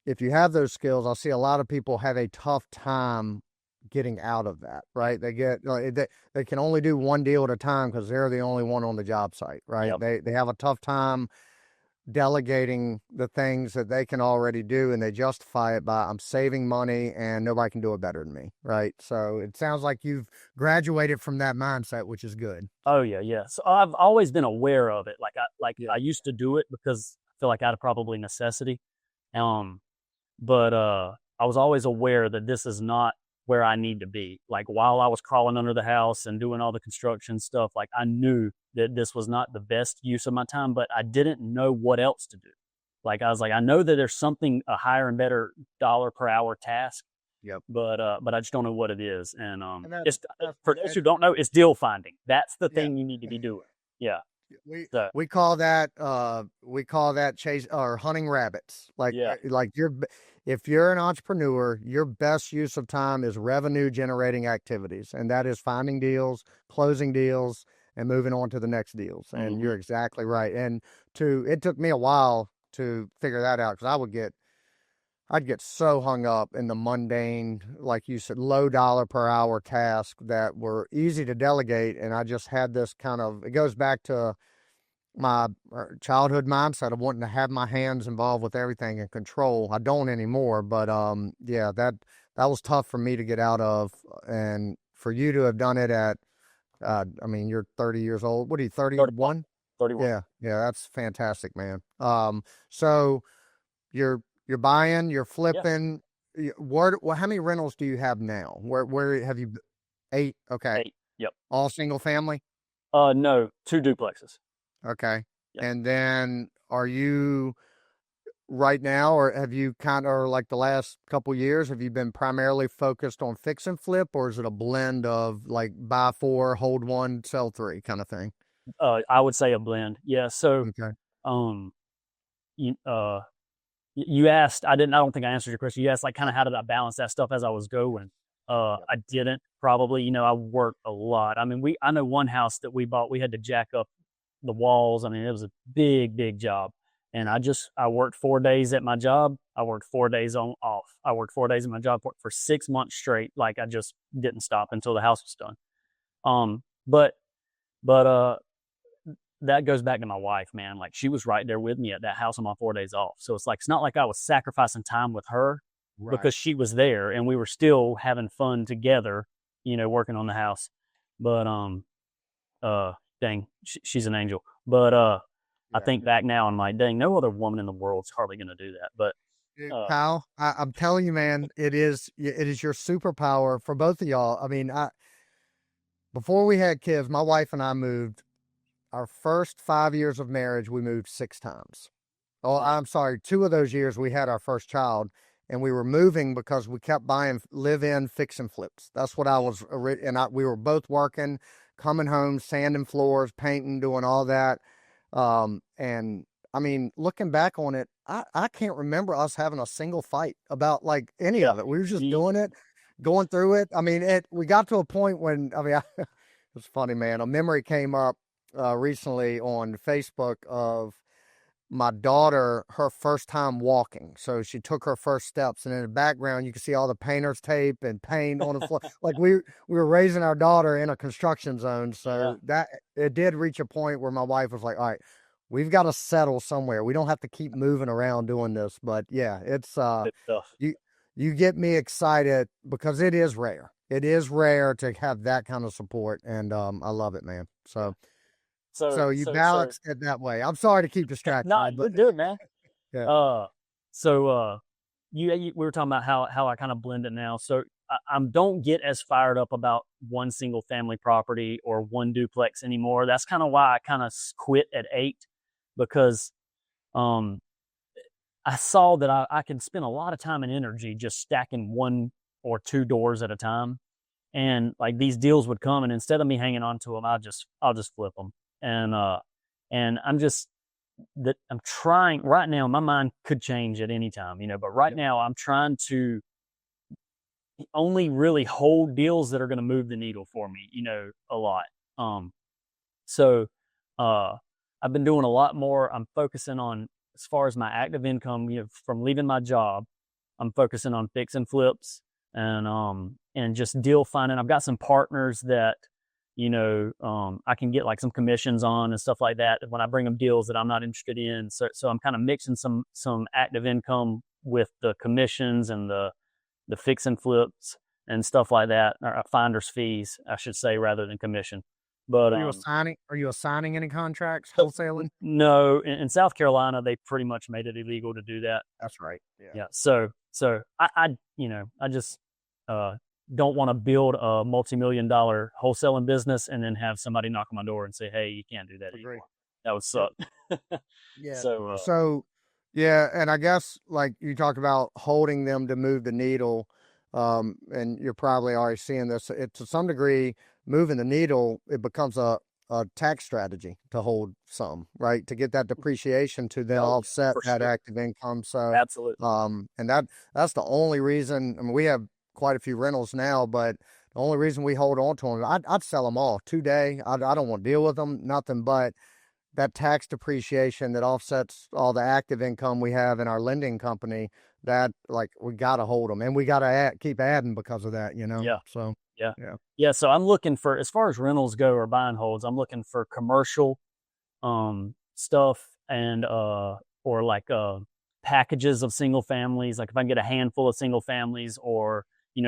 if you have those skills, I'll see a lot of people have a tough time getting out of that, right? They can only do one deal at a time because they're the only one on the job site, right? Yep. They have a tough time delegating the things that they can already do, and they justify it by, I'm saving money and nobody can do it better than me, right? So it sounds like you've graduated from that mindset, which is good. Oh yeah. So I've always been aware of it. I used to do it because I feel like out of probably necessity. But I was always aware that this is not where I need to be. Like while I was crawling under the house and doing all the construction stuff, like I knew that this was not the best use of my time, but I didn't know what else to do. Like I was like, I know that there's something, a higher and better dollar per hour task. Yep. But I just don't know what it is. And it's, for those who don't know, it's deal finding. That's the thing you need to be doing. Yeah. We call that chase or hunting rabbits. If you're an entrepreneur, your best use of time is revenue generating activities, and that is finding deals, closing deals, and moving on to the next deals. And you're exactly right. And it took me a while to figure that out because I'd get so hung up in the mundane, like you said, low dollar per hour tasks that were easy to delegate. And I just had this it goes back to my childhood mindset of wanting to have my hands involved with everything and control. I don't anymore, but that was tough for me to get out of. And for you to have done it at, you're 30 years old. What are you, 31? 31. Yeah, that's fantastic, man. So you're buying, you're flipping. Yes. How many rentals do you have now? Where have you? 8. Okay. 8. Yep. All single family? No, 2 duplexes. Okay. Yep. And then are you right now, or have you like the last couple years, have you been primarily focused on fix and flip, or is it a blend of like buy 4, hold 1, sell 3 kind of thing? I would say a blend. Yeah. So, okay. You asked, I don't think I answered your question. You asked like kind of how did I balance that stuff as I was going? I didn't probably, I worked a lot. I mean, I know one house that we bought, we had to jack up the walls. I mean, it was a big job. And I worked 4 days at my job. I worked 4 days off. I worked 4 days at my job for 6 months straight. Like I just didn't stop until the house was done. But that goes back to my wife, man. Like she was right there with me at that house on my 4 days off. So it's like, it's not like I was sacrificing time with her because she was there and we were still having fun together, working on the house. But, dang, she's an angel. But, I think back now, I'm like, dang, no other woman in the world's hardly going to do that. But, Kyle, I'm telling you, man, it is your superpower for both of y'all. I mean, before we had kids, my wife and I moved. Our first 5 years of marriage, we moved 6 times. Oh, I'm sorry. 2 of those years we had our first child, and we were moving because we kept buying live-in fix and flips. That's what I was, we were both working, coming home, sanding floors, painting, doing all that. And I mean, looking back on it, I can't remember us having a single fight about like any of it. We were just doing it, going through it. I mean, we got to a point when, it's funny, man. A memory came up recently on Facebook of my daughter, her first time walking. So she took her first steps, and in the background you can see all the painter's tape and paint on the floor. Like we were raising our daughter in a construction zone. So that it did reach a point where my wife was like, all right, we've got to settle somewhere. We don't have to keep moving around doing this. But yeah, it's tough. You get me excited because it is rare. It is rare to have that kind of support, and I love it, man. So you balanced it that way. I'm sorry to keep distracting. No, but good, man. Yeah. We were talking about how I kind of blend it now. So I don't get as fired up about one single family property or one duplex anymore. That's kind of why I kind of quit at 8, because I saw that I can spend a lot of time and energy just stacking 1 or 2 doors at a time. And like these deals would come, and instead of me hanging on to them, I'll just flip them. And I'm trying right now. My mind could change at any time, but right now I'm trying to only really hold deals that are going to move the needle for me, a lot. So I've been doing a lot more. I'm focusing on, as far as my active income, from leaving my job, I'm focusing on fix and flips and just deal finding. I've got some partners that, I can get like some commissions on and stuff like that when I bring them deals that I'm not interested in. So I'm kind of mixing some active income with the commissions and the fix and flips and stuff like that, or finder's fees, I should say, rather than commission. But are you assigning any contracts, wholesaling? No, in South Carolina, they pretty much made it illegal to do that. That's right. Yeah. So I just don't want to build a multi-million-dollar wholesaling business and then have somebody knock on my door and say, "Hey, you can't do that anymore." That would suck. Yeah. So yeah, and I guess like you talked about holding them to move the needle, and you're probably already seeing this. It, to some degree, moving the needle, it becomes a tax strategy to hold some, right? To get that depreciation to then offset that active income. So absolutely. And that's the only reason. I mean, we have quite a few rentals now, but the only reason we hold on to them, I'd sell them all today. I don't want to deal with them, nothing but that tax depreciation that offsets all the active income we have in our lending company. That, like, we got to hold them, and we got to keep adding because of that, Yeah. So yeah. So I'm looking for, as far as rentals go or buy and holds, I'm looking for commercial stuff and or like packages of single families. Like if I can get a handful of single families or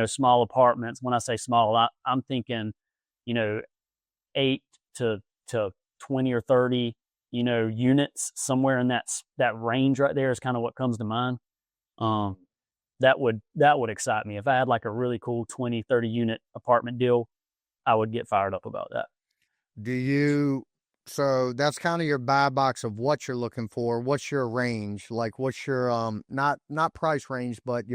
small apartments. When I say small, I'm thinking 8 to 20 or 30 units, somewhere in that range right there is kind of what comes to mind. That would excite me. If I had like a really cool 20, 30 unit apartment deal, I would get fired up about that. So that's kind of your buy box of what you're looking for. What's your range? Like what's your, not price range, but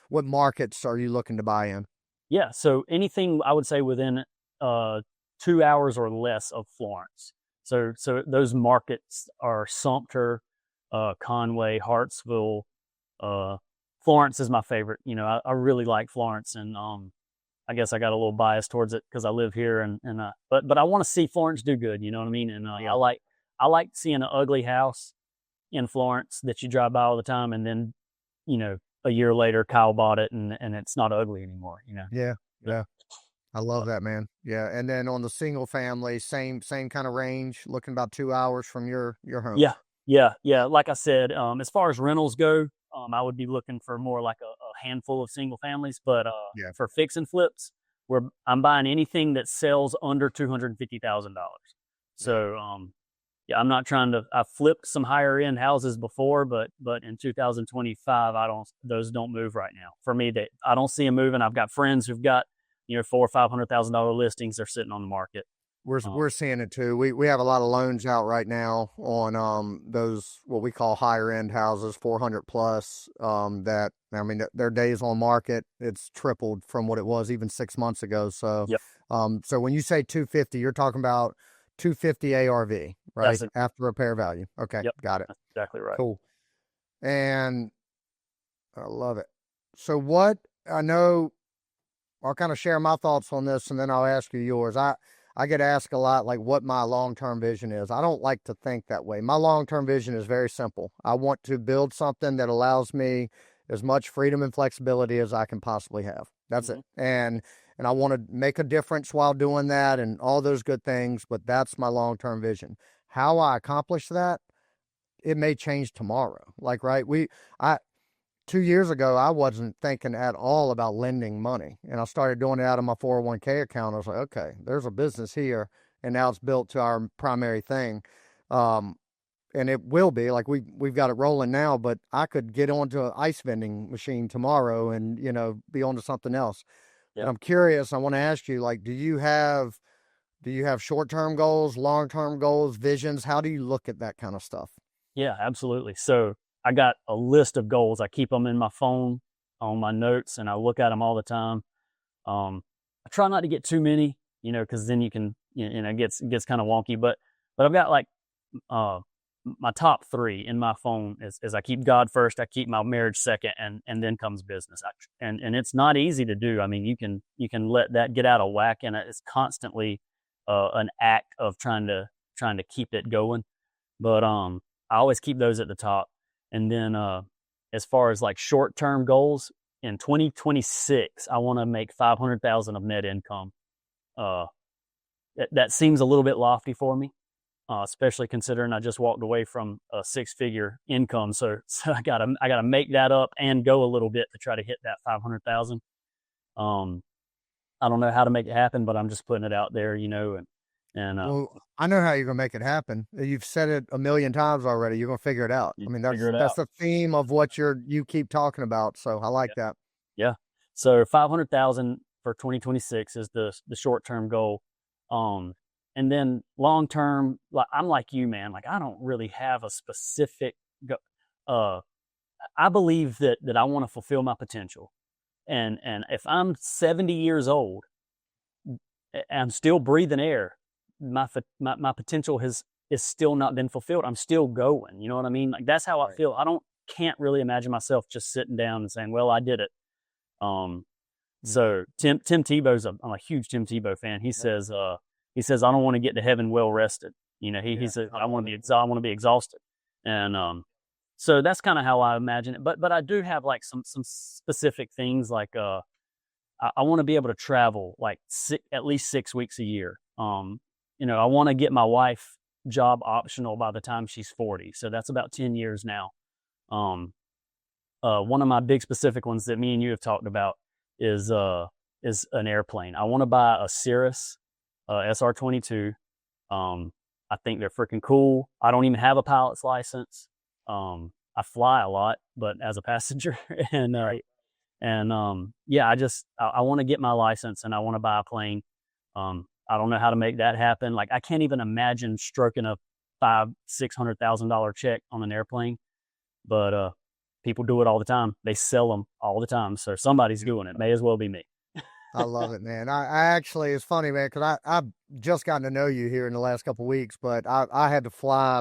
what markets are you looking to buy in? Yeah. So anything, I would say, within 2 hours or less of Florence. So those markets are Sumter, Conway, Hartsville. Florence is my favorite. I really like Florence, and I guess I got a little bias towards it because I live here, but I want to see Florence do good. You know what I mean? And I like seeing an ugly house in Florence that you drive by all the time, and then, a year later, Kyle bought it, and it's not ugly anymore. Yeah. Yeah. I love that, man. Yeah. And then on the single family, same kind of range, looking about 2 hours from your home. Yeah. Like I said, as far as rentals go, I would be looking for more like a handful of single families, but for fix and flips, I'm buying anything that sells under $250,000. So I'm not trying to. I flipped some higher end houses before, but in 2025, those don't move right now for me. I don't see them moving. I've got friends who've got $400,000 or $500,000 listings. They're sitting on the market. We're seeing it too. We have a lot of loans out right now on those what we call higher end houses, 400 plus. That I mean, their days on market, it's tripled from what it was even 6 months ago. So, so when you say 250, you're talking about 250 ARV, right? After repair value. Okay, got it. That's exactly right. Cool. And I love it. So what I know, I'll kind of share my thoughts on this, and then I'll ask you yours. I get asked a lot, like, what my long-term vision is. I don't like to think that way. My long-term vision is very simple. I want to build something that allows me as much freedom and flexibility as I can possibly have. That's it. And I want to make a difference while doing that and all those good things, but that's my long-term vision. How I accomplish that, it may change tomorrow. Like, right, 2 years ago, I wasn't thinking at all about lending money, and I started doing it out of my 401k account. I was like, okay, there's a business here, and now it's built to our primary thing. And it will be like we've got it rolling now, but I could get onto an ice vending machine tomorrow and, be onto something else. Yep. And I'm curious, I want to ask you, like, do you have short-term goals, long-term goals, visions? How do you look at that kind of stuff? Yeah, absolutely. So I got a list of goals. I keep them in my phone on my notes, and I look at them all the time. I try not to get too many, because then you can, it gets kind of wonky. But I've got like my top 3 in my phone is I keep God first, I keep my marriage second, and then comes business. And it's not easy to do. I mean, you can let that get out of whack, and it's constantly an act of trying to keep it going. But I always keep those at the top. And then as far as like short-term goals, in 2026, I want to make $500,000 of net income. That seems a little bit lofty for me, especially considering I just walked away from a 6-figure income. So I gotta make that up and go a little bit to try to hit that 500,000. I don't know how to make it happen, but I'm just putting it out there, well, I know how you're gonna make it happen. You've said it a million times already. You're gonna figure it out. I mean, that's the theme of what you keep talking about. So I like that. Yeah. So 500,000 for 2026 is the short-term goal. And then long-term, like, I'm like you, man. Like, I don't really have a specific I believe that I want to fulfill my potential. And if I'm 70 years old, I'm still breathing air, my potential is still not been fulfilled. I'm still going. You know what I mean? Like, that's how I feel. Can't really imagine myself just sitting down and saying, well, I did it. So Tim Tebow's I'm a huge Tim Tebow fan. He says, I don't want to get to heaven well rested. He said, I want to be exhausted. And so that's kind of how I imagine it. But I do have like some specific things, like I want to be able to travel like at least 6 weeks a year. I want to get my wife job optional by the time she's 40. So that's about 10 years now. One of my big specific ones that me and you have talked about is an airplane. I want to buy a Cirrus SR22. I think they're freaking cool. I don't even have a pilot's license. I fly a lot, but as a passenger, I want to get my license, and I want to buy a plane. I don't know how to make that happen. Like, I can't even imagine stroking a $500,000-$600,000 check on an airplane, but people do it all the time. They sell them all the time. So somebody's doing it. May as well be me. I love it, man. I actually, it's funny, man, because I've just gotten to know you here in the last couple of weeks, but I had to fly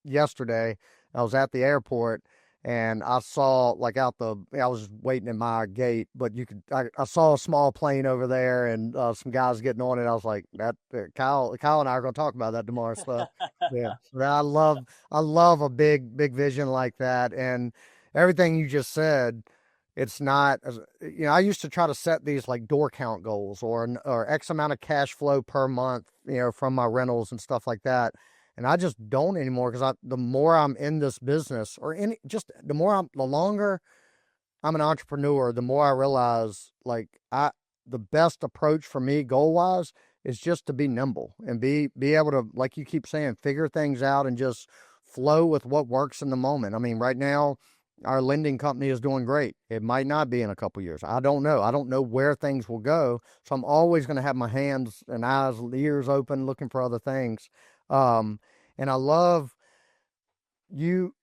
yesterday. I was at the airport, And I saw like I was waiting at my gate, but I saw a small plane over there and some guys getting on it. I was like, Kyle and I are going to talk about that tomorrow. So yeah, so I love a big vision like that. And everything you just said, it's not, I used to try to set these like door count goals or X amount of cash flow per month, from my rentals and stuff like that. And I just don't anymore because the more I'm in this business the longer I'm an entrepreneur, the more I realize like the best approach for me goal wise is just to be nimble and be able to, like you keep saying, figure things out and just flow with what works in the moment. I mean, right now, our lending company is doing great. It might not be in a couple years. I don't know. I don't know where things will go. So I'm always going to have my hands and eyes, ears open, looking for other things. And I love you.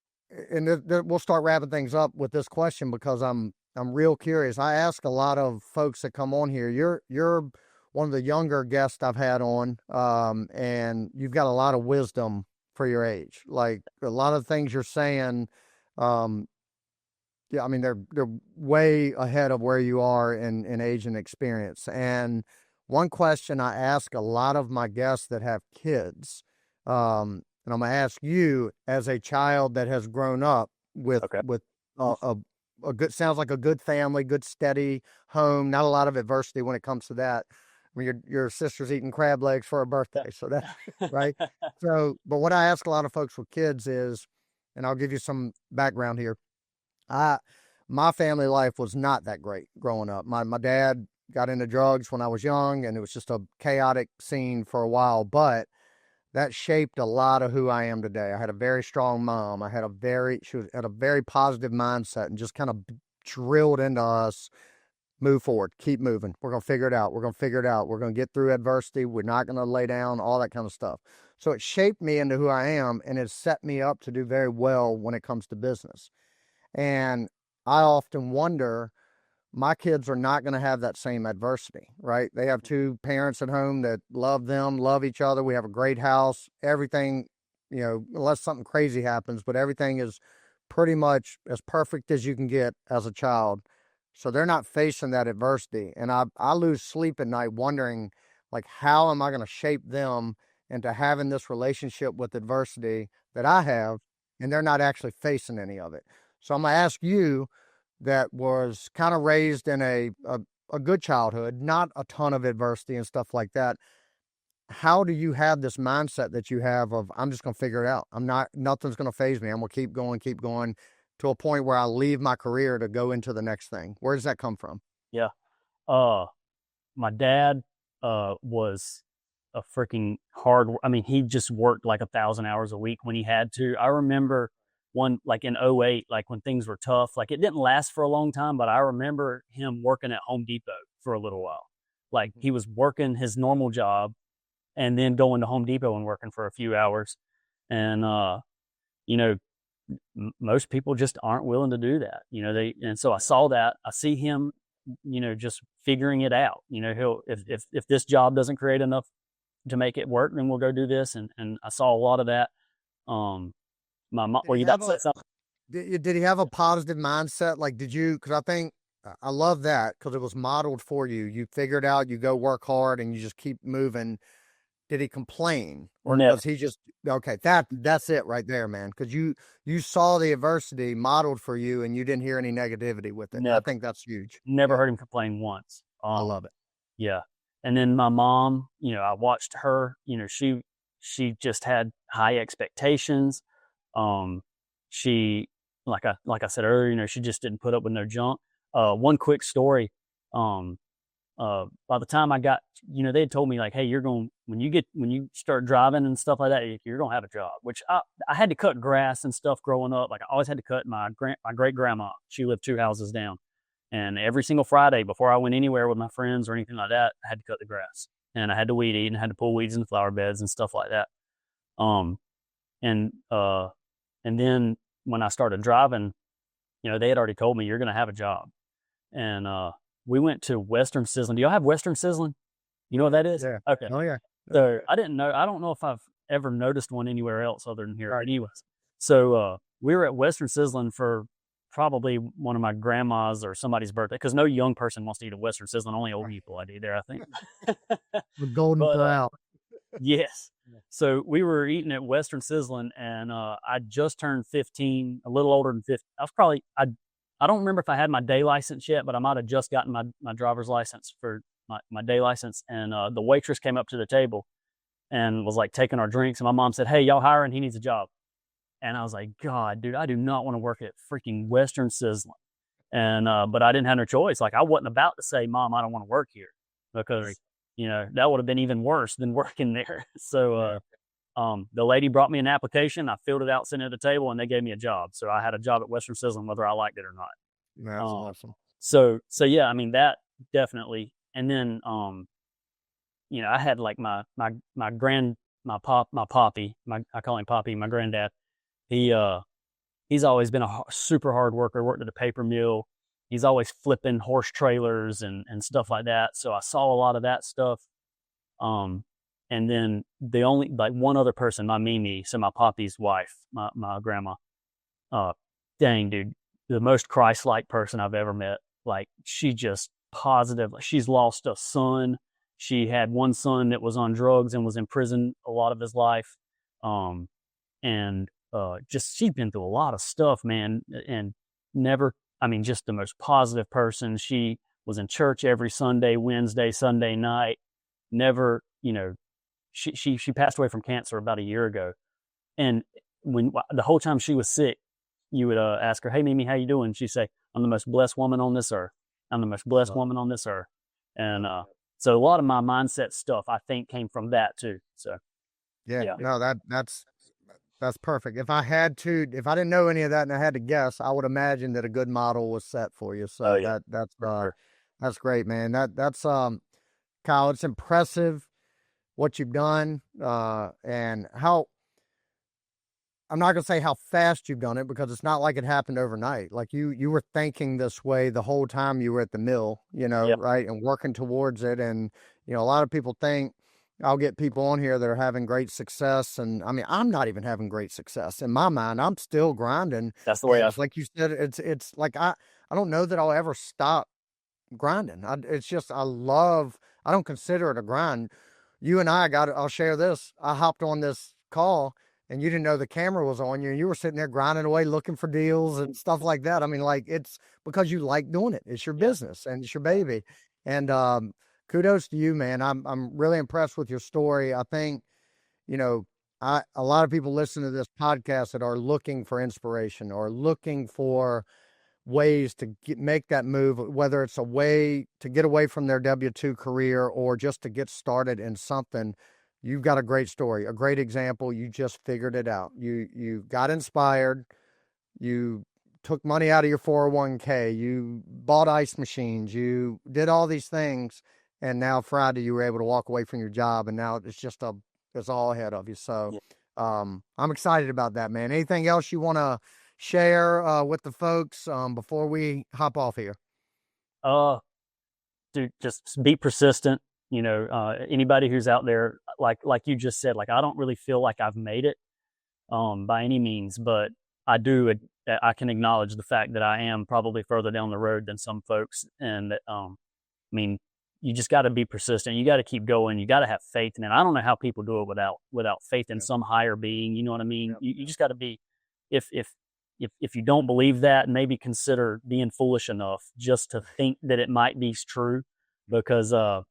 And we'll start wrapping things up with this question because I'm real curious. I ask a lot of folks that come on here. You're one of the younger guests I've had on, and you've got a lot of wisdom for your age. Like a lot of things you're saying, yeah, I mean they're way ahead of where you are in age and experience. And one question I ask a lot of my guests that have kids, and I'm gonna ask you as a child that has grown up with Okay. a good, sounds like a good family, good steady home, not a lot of adversity when it comes to that. I mean, your sister's eating crab legs for her birthday, so that right. So, but what I ask a lot of folks with kids is, and I'll give you some background here. My family life was not that great growing up. My dad got into drugs when I was young, and it was just a chaotic scene for a while, but that shaped a lot of who I am today. I had a very strong mom. She had a very positive mindset and just kind of drilled into us, move forward, keep moving. We're going to figure it out. We're going to figure it out. We're going to get through adversity. We're not going to lay down, all that kind of stuff. So it shaped me into who I am, and it set me up to do very well when it comes to business. And I often wonder, my kids are not going to have that same adversity, right? They have two parents at home that love them, love each other. We have a great house, everything, unless something crazy happens, but everything is pretty much as perfect as you can get as a child. So they're not facing that adversity. And I lose sleep at night wondering, like, how am I going to shape them into having this relationship with adversity that I have, and they're not actually facing any of it. So I'm going to ask you, that was kind of raised in a good childhood, not a ton of adversity and stuff like that. How do you have this mindset that you have of, I'm just going to figure it out. Nothing's going to faze me. I'm going to keep going to a point where I leave my career to go into the next thing. Where does that come from? Yeah. My dad was a freaking he just worked like 1,000 hours a week when he had to. I remember like in 2008, like when things were tough, like it didn't last for a long time, but I remember him working at Home Depot for a little while. Like he was working his normal job and then going to Home Depot and working for a few hours. And, most people just aren't willing to do that, and so I saw that. I see him, just figuring it out. If this job doesn't create enough to make it work, then we'll go do this. And I saw a lot of that. My mom, did he have a positive mindset? Like, because I think I love that because it was modeled for you. You figured out, you go work hard and you just keep moving. Did he complain, or was he just, okay, that's it right there, man. Because you saw the adversity modeled for you and you didn't hear any negativity with it. I think that's huge. Never heard him complain once. I love it. Yeah. And then my mom, I watched her, she just had high expectations. She, like I said earlier, she just didn't put up with no junk. One quick story. By the time I got, they had told me like, hey, when you start driving and stuff like that, you're going to have a job, which I had to cut grass and stuff growing up. Like I always had to cut my great grandma. She lived 2 houses down, and every single Friday before I went anywhere with my friends or anything like that, I had to cut the grass, and I had to weed eat and I had to pull weeds in the flower beds and stuff like that. And then when I started driving, they had already told me you're going to have a job. And we went to Western Sizzling. Do y'all have Western Sizzling? You know what that is? Yeah. Okay. Oh, yeah. So I don't know if I've ever noticed one anywhere else other than here. Right. Anyways, so we were at Western Sizzlin for probably one of my grandma's or somebody's birthday, because no young person wants to eat a Western Sizzlin, only old people I do there, I think. The Golden But Corral. yes. So we were eating at Western Sizzlin, and I just turned 15, a little older than 15. I don't remember if I had my day license yet, but I might have just gotten my driver's license for my day license. And the waitress came up to the table and was like taking our drinks. And my mom said, "Hey, y'all hiring? He needs a job." And I was like, God, dude, I do not want to work at freaking Western Sizzlin. And but I didn't have no choice. Like, I wasn't about to say, "Mom, I don't want to work here," because that would have been even worse than working there. So the lady brought me an application. I filled it out, sent it to the table, and they gave me a job. So I had a job at Western Sizzlin, whether I liked it or not. That's awesome. So yeah, I mean, that definitely. And then I had like my poppy, I call him Poppy, my granddad. He's always been a super hard worker. Worked at a paper mill. He's always flipping horse trailers and stuff like that. So I saw a lot of that stuff. And then the only, like, one other person, my Mimi, so my Poppy's wife, my grandma, dang, dude, the most Christ-like person I've ever met. Like, she just positive. She's lost a son. She had one son that was on drugs and was in prison a lot of his life. Just, she's been through a lot of stuff, man, and just the most positive person. She was in church every Sunday, Wednesday, Sunday night. Never, she passed away from cancer about a year ago. And when the whole time she was sick, you would ask her, "Hey, Mimi, how you doing?" She'd say, "I'm the most blessed woman on this earth. I'm the most blessed woman on this earth." And so a lot of my mindset stuff, I think, came from that too. So yeah. No, that's perfect. If I didn't know any of that and I had to guess, I would imagine that a good model was set for you. So that's great, man. That's Kyle, it's impressive what you've done, and how, I'm not going to say how fast you've done it, because it's not like it happened overnight. Like, you were thinking this way the whole time you were at the mill, right? And working towards it. And, a lot of people think, I'll get people on here that are having great success. And I mean, I'm not even having great success in my mind. I'm still grinding. that's the way like you said, it's like, I don't know that I'll ever stop grinding. I don't consider it a grind. You and I'll share this. I hopped on this call and you didn't know the camera was on you, and you were sitting there grinding away, looking for deals and stuff like that. I mean, like, it's because you like doing it. It's your business and it's your baby. And kudos to you, man. I'm really impressed with your story. I think, a lot of people listen to this podcast that are looking for inspiration or looking for ways to make that move, whether it's a way to get away from their W-2 career or just to get started in something. You've got a great story, a great example. You just figured it out. You got inspired. You took money out of your 401k. You bought ice machines. You did all these things. And now Friday you were able to walk away from your job, and now it's all ahead of you. So I'm excited about that, man. Anything else you want to share with the folks before we hop off here? Dude, just be persistent. Anybody who's out there, like you just said, like, I don't really feel like I've made it by any means, but I can acknowledge the fact that I am probably further down the road than some folks. And you just got to be persistent. You got to keep going. You got to have faith in it. I don't know how people do it without faith in some higher being. You know what I mean? You just got to be, if you don't believe that, maybe consider being foolish enough just to think that it might be true. Because I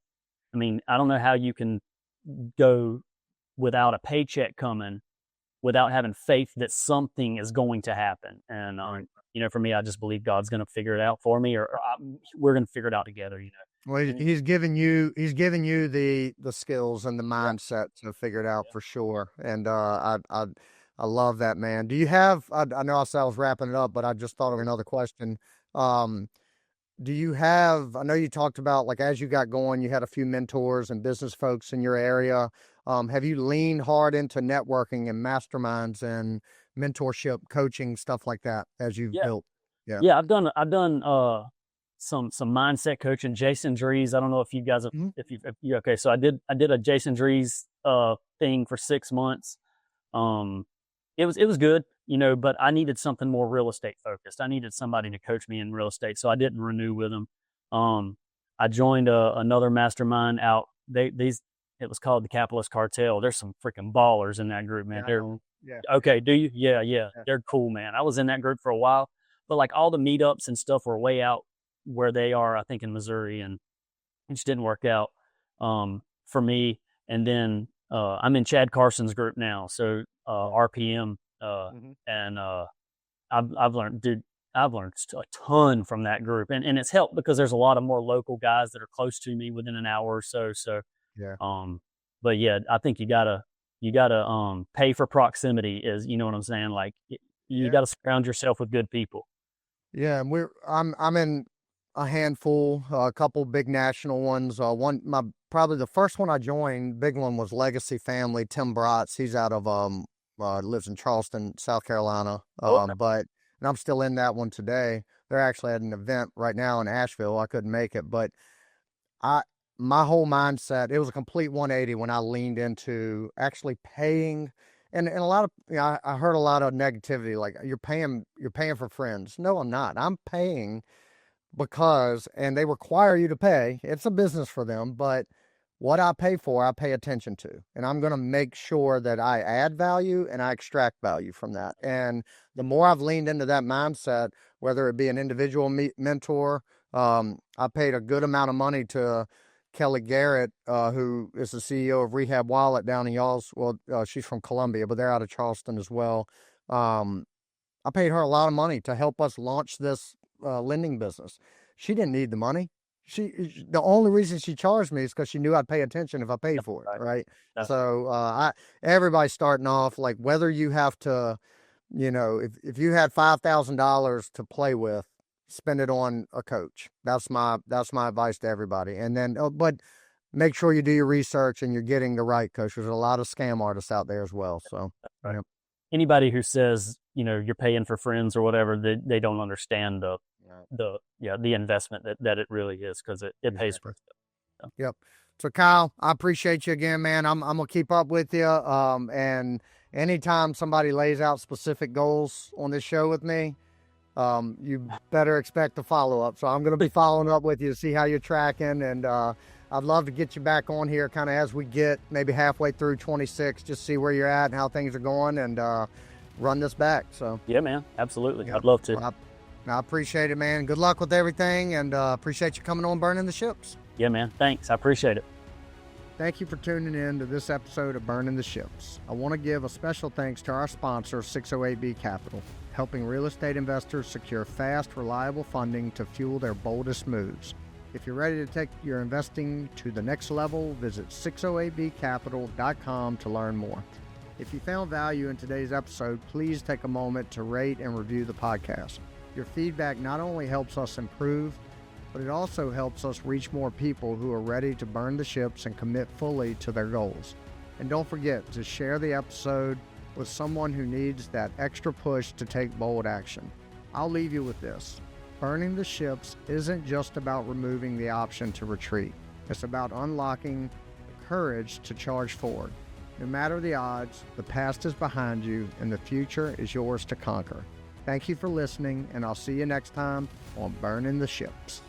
don't know how you can go without a paycheck coming without having faith that something is going to happen. And for me, I just believe God's going to figure it out for me, or we're going to figure it out together. Well, he's given you the skills and the mindset to figure it out for sure. And I love that, man. Do you have? I know I said I was wrapping it up, but I just thought of another question. Do you have? I know you talked about, like, as you got going, you had a few mentors and business folks in your area. Have you leaned hard into networking and masterminds and mentorship, coaching, stuff like that as you've built? Yeah, I've done some mindset coaching. Jason Drees, I don't know if you guys have, if you okay. So I did a Jason Drees thing for 6 months. It was good. but I needed something more real estate focused. I needed somebody to coach me in real estate, so I didn't renew with them. I joined another mastermind out. It was called the Capitalist Cartel. There's some freaking ballers in that group, man. Yeah. Okay. Do you? Yeah. They're cool, man. I was in that group for a while, but like all the meetups and stuff were way out where they are, I think in Missouri, and it just didn't work out for me. And then I'm in Chad Carson's group now, so RPM, and I've learned, dude. I've learned a ton from that group, and it's helped because there's a lot of more local guys that are close to me within an hour or so. So, yeah. But yeah, I think you gotta pay for proximity. Is, you know what I'm saying? Like you gotta surround yourself with good people. Yeah, and I'm in a handful, a couple big national ones. Probably the first one I joined, big one, was Legacy Family. Tim Bratz, he's out of lives in Charleston, South Carolina. And I'm still in that one today. They're actually at an event right now in Asheville. I couldn't make it, but my whole mindset, it was a complete 180 when I leaned into actually paying. And a lot of, I heard a lot of negativity, like you're paying for friends. No, I'm not. I'm paying because, and they require you to pay. It's a business for them, but what I pay for, I pay attention to, and I'm going to make sure that I add value and I extract value from that. And the more I've leaned into that mindset, whether it be an individual mentor, I paid a good amount of money to Kelly Garrett, who is the CEO of Rehab Wallet down in y'all's. Well, she's from Columbia, but they're out of Charleston as well. I paid her a lot of money to help us launch this lending business. She didn't need the money. The only reason she charged me is because she knew I'd pay attention if I paid for it, right? So everybody's starting off, like, whether you have to, if you had $5,000 to play with, spend it on a coach. That's my advice to everybody. And then, but make sure you do your research and you're getting the right coach. There's a lot of scam artists out there as well. So anybody who says, you're paying for friends or whatever, they don't understand the investment that it really is, because it pays for itself. So. Yep. So Kyle, I appreciate you again, man. I'm gonna keep up with you. And anytime somebody lays out specific goals on this show with me, you better expect a follow up. So I'm gonna be following up with you to see how you're tracking, and I'd love to get you back on here kind of as we get maybe halfway through 26, just see where you're at and how things are going, and run this back. So yeah, man, absolutely. Yep. I'd love to. Well, I appreciate it, man. Good luck with everything, and appreciate you coming on Burning the Ships. Yeah, man. Thanks. I appreciate it. Thank you for tuning in to this episode of Burning the Ships. I want to give a special thanks to our sponsor, 608B Capital, helping real estate investors secure fast, reliable funding to fuel their boldest moves. If you're ready to take your investing to the next level, visit 608bcapital.com to learn more. If you found value in today's episode, please take a moment to rate and review the podcast. Your feedback not only helps us improve, but it also helps us reach more people who are ready to burn the ships and commit fully to their goals. And don't forget to share the episode with someone who needs that extra push to take bold action. I'll leave you with this. Burning the ships isn't just about removing the option to retreat. It's about unlocking the courage to charge forward. No matter the odds, the past is behind you and the future is yours to conquer. Thank you for listening, and I'll see you next time on Burning the Ships.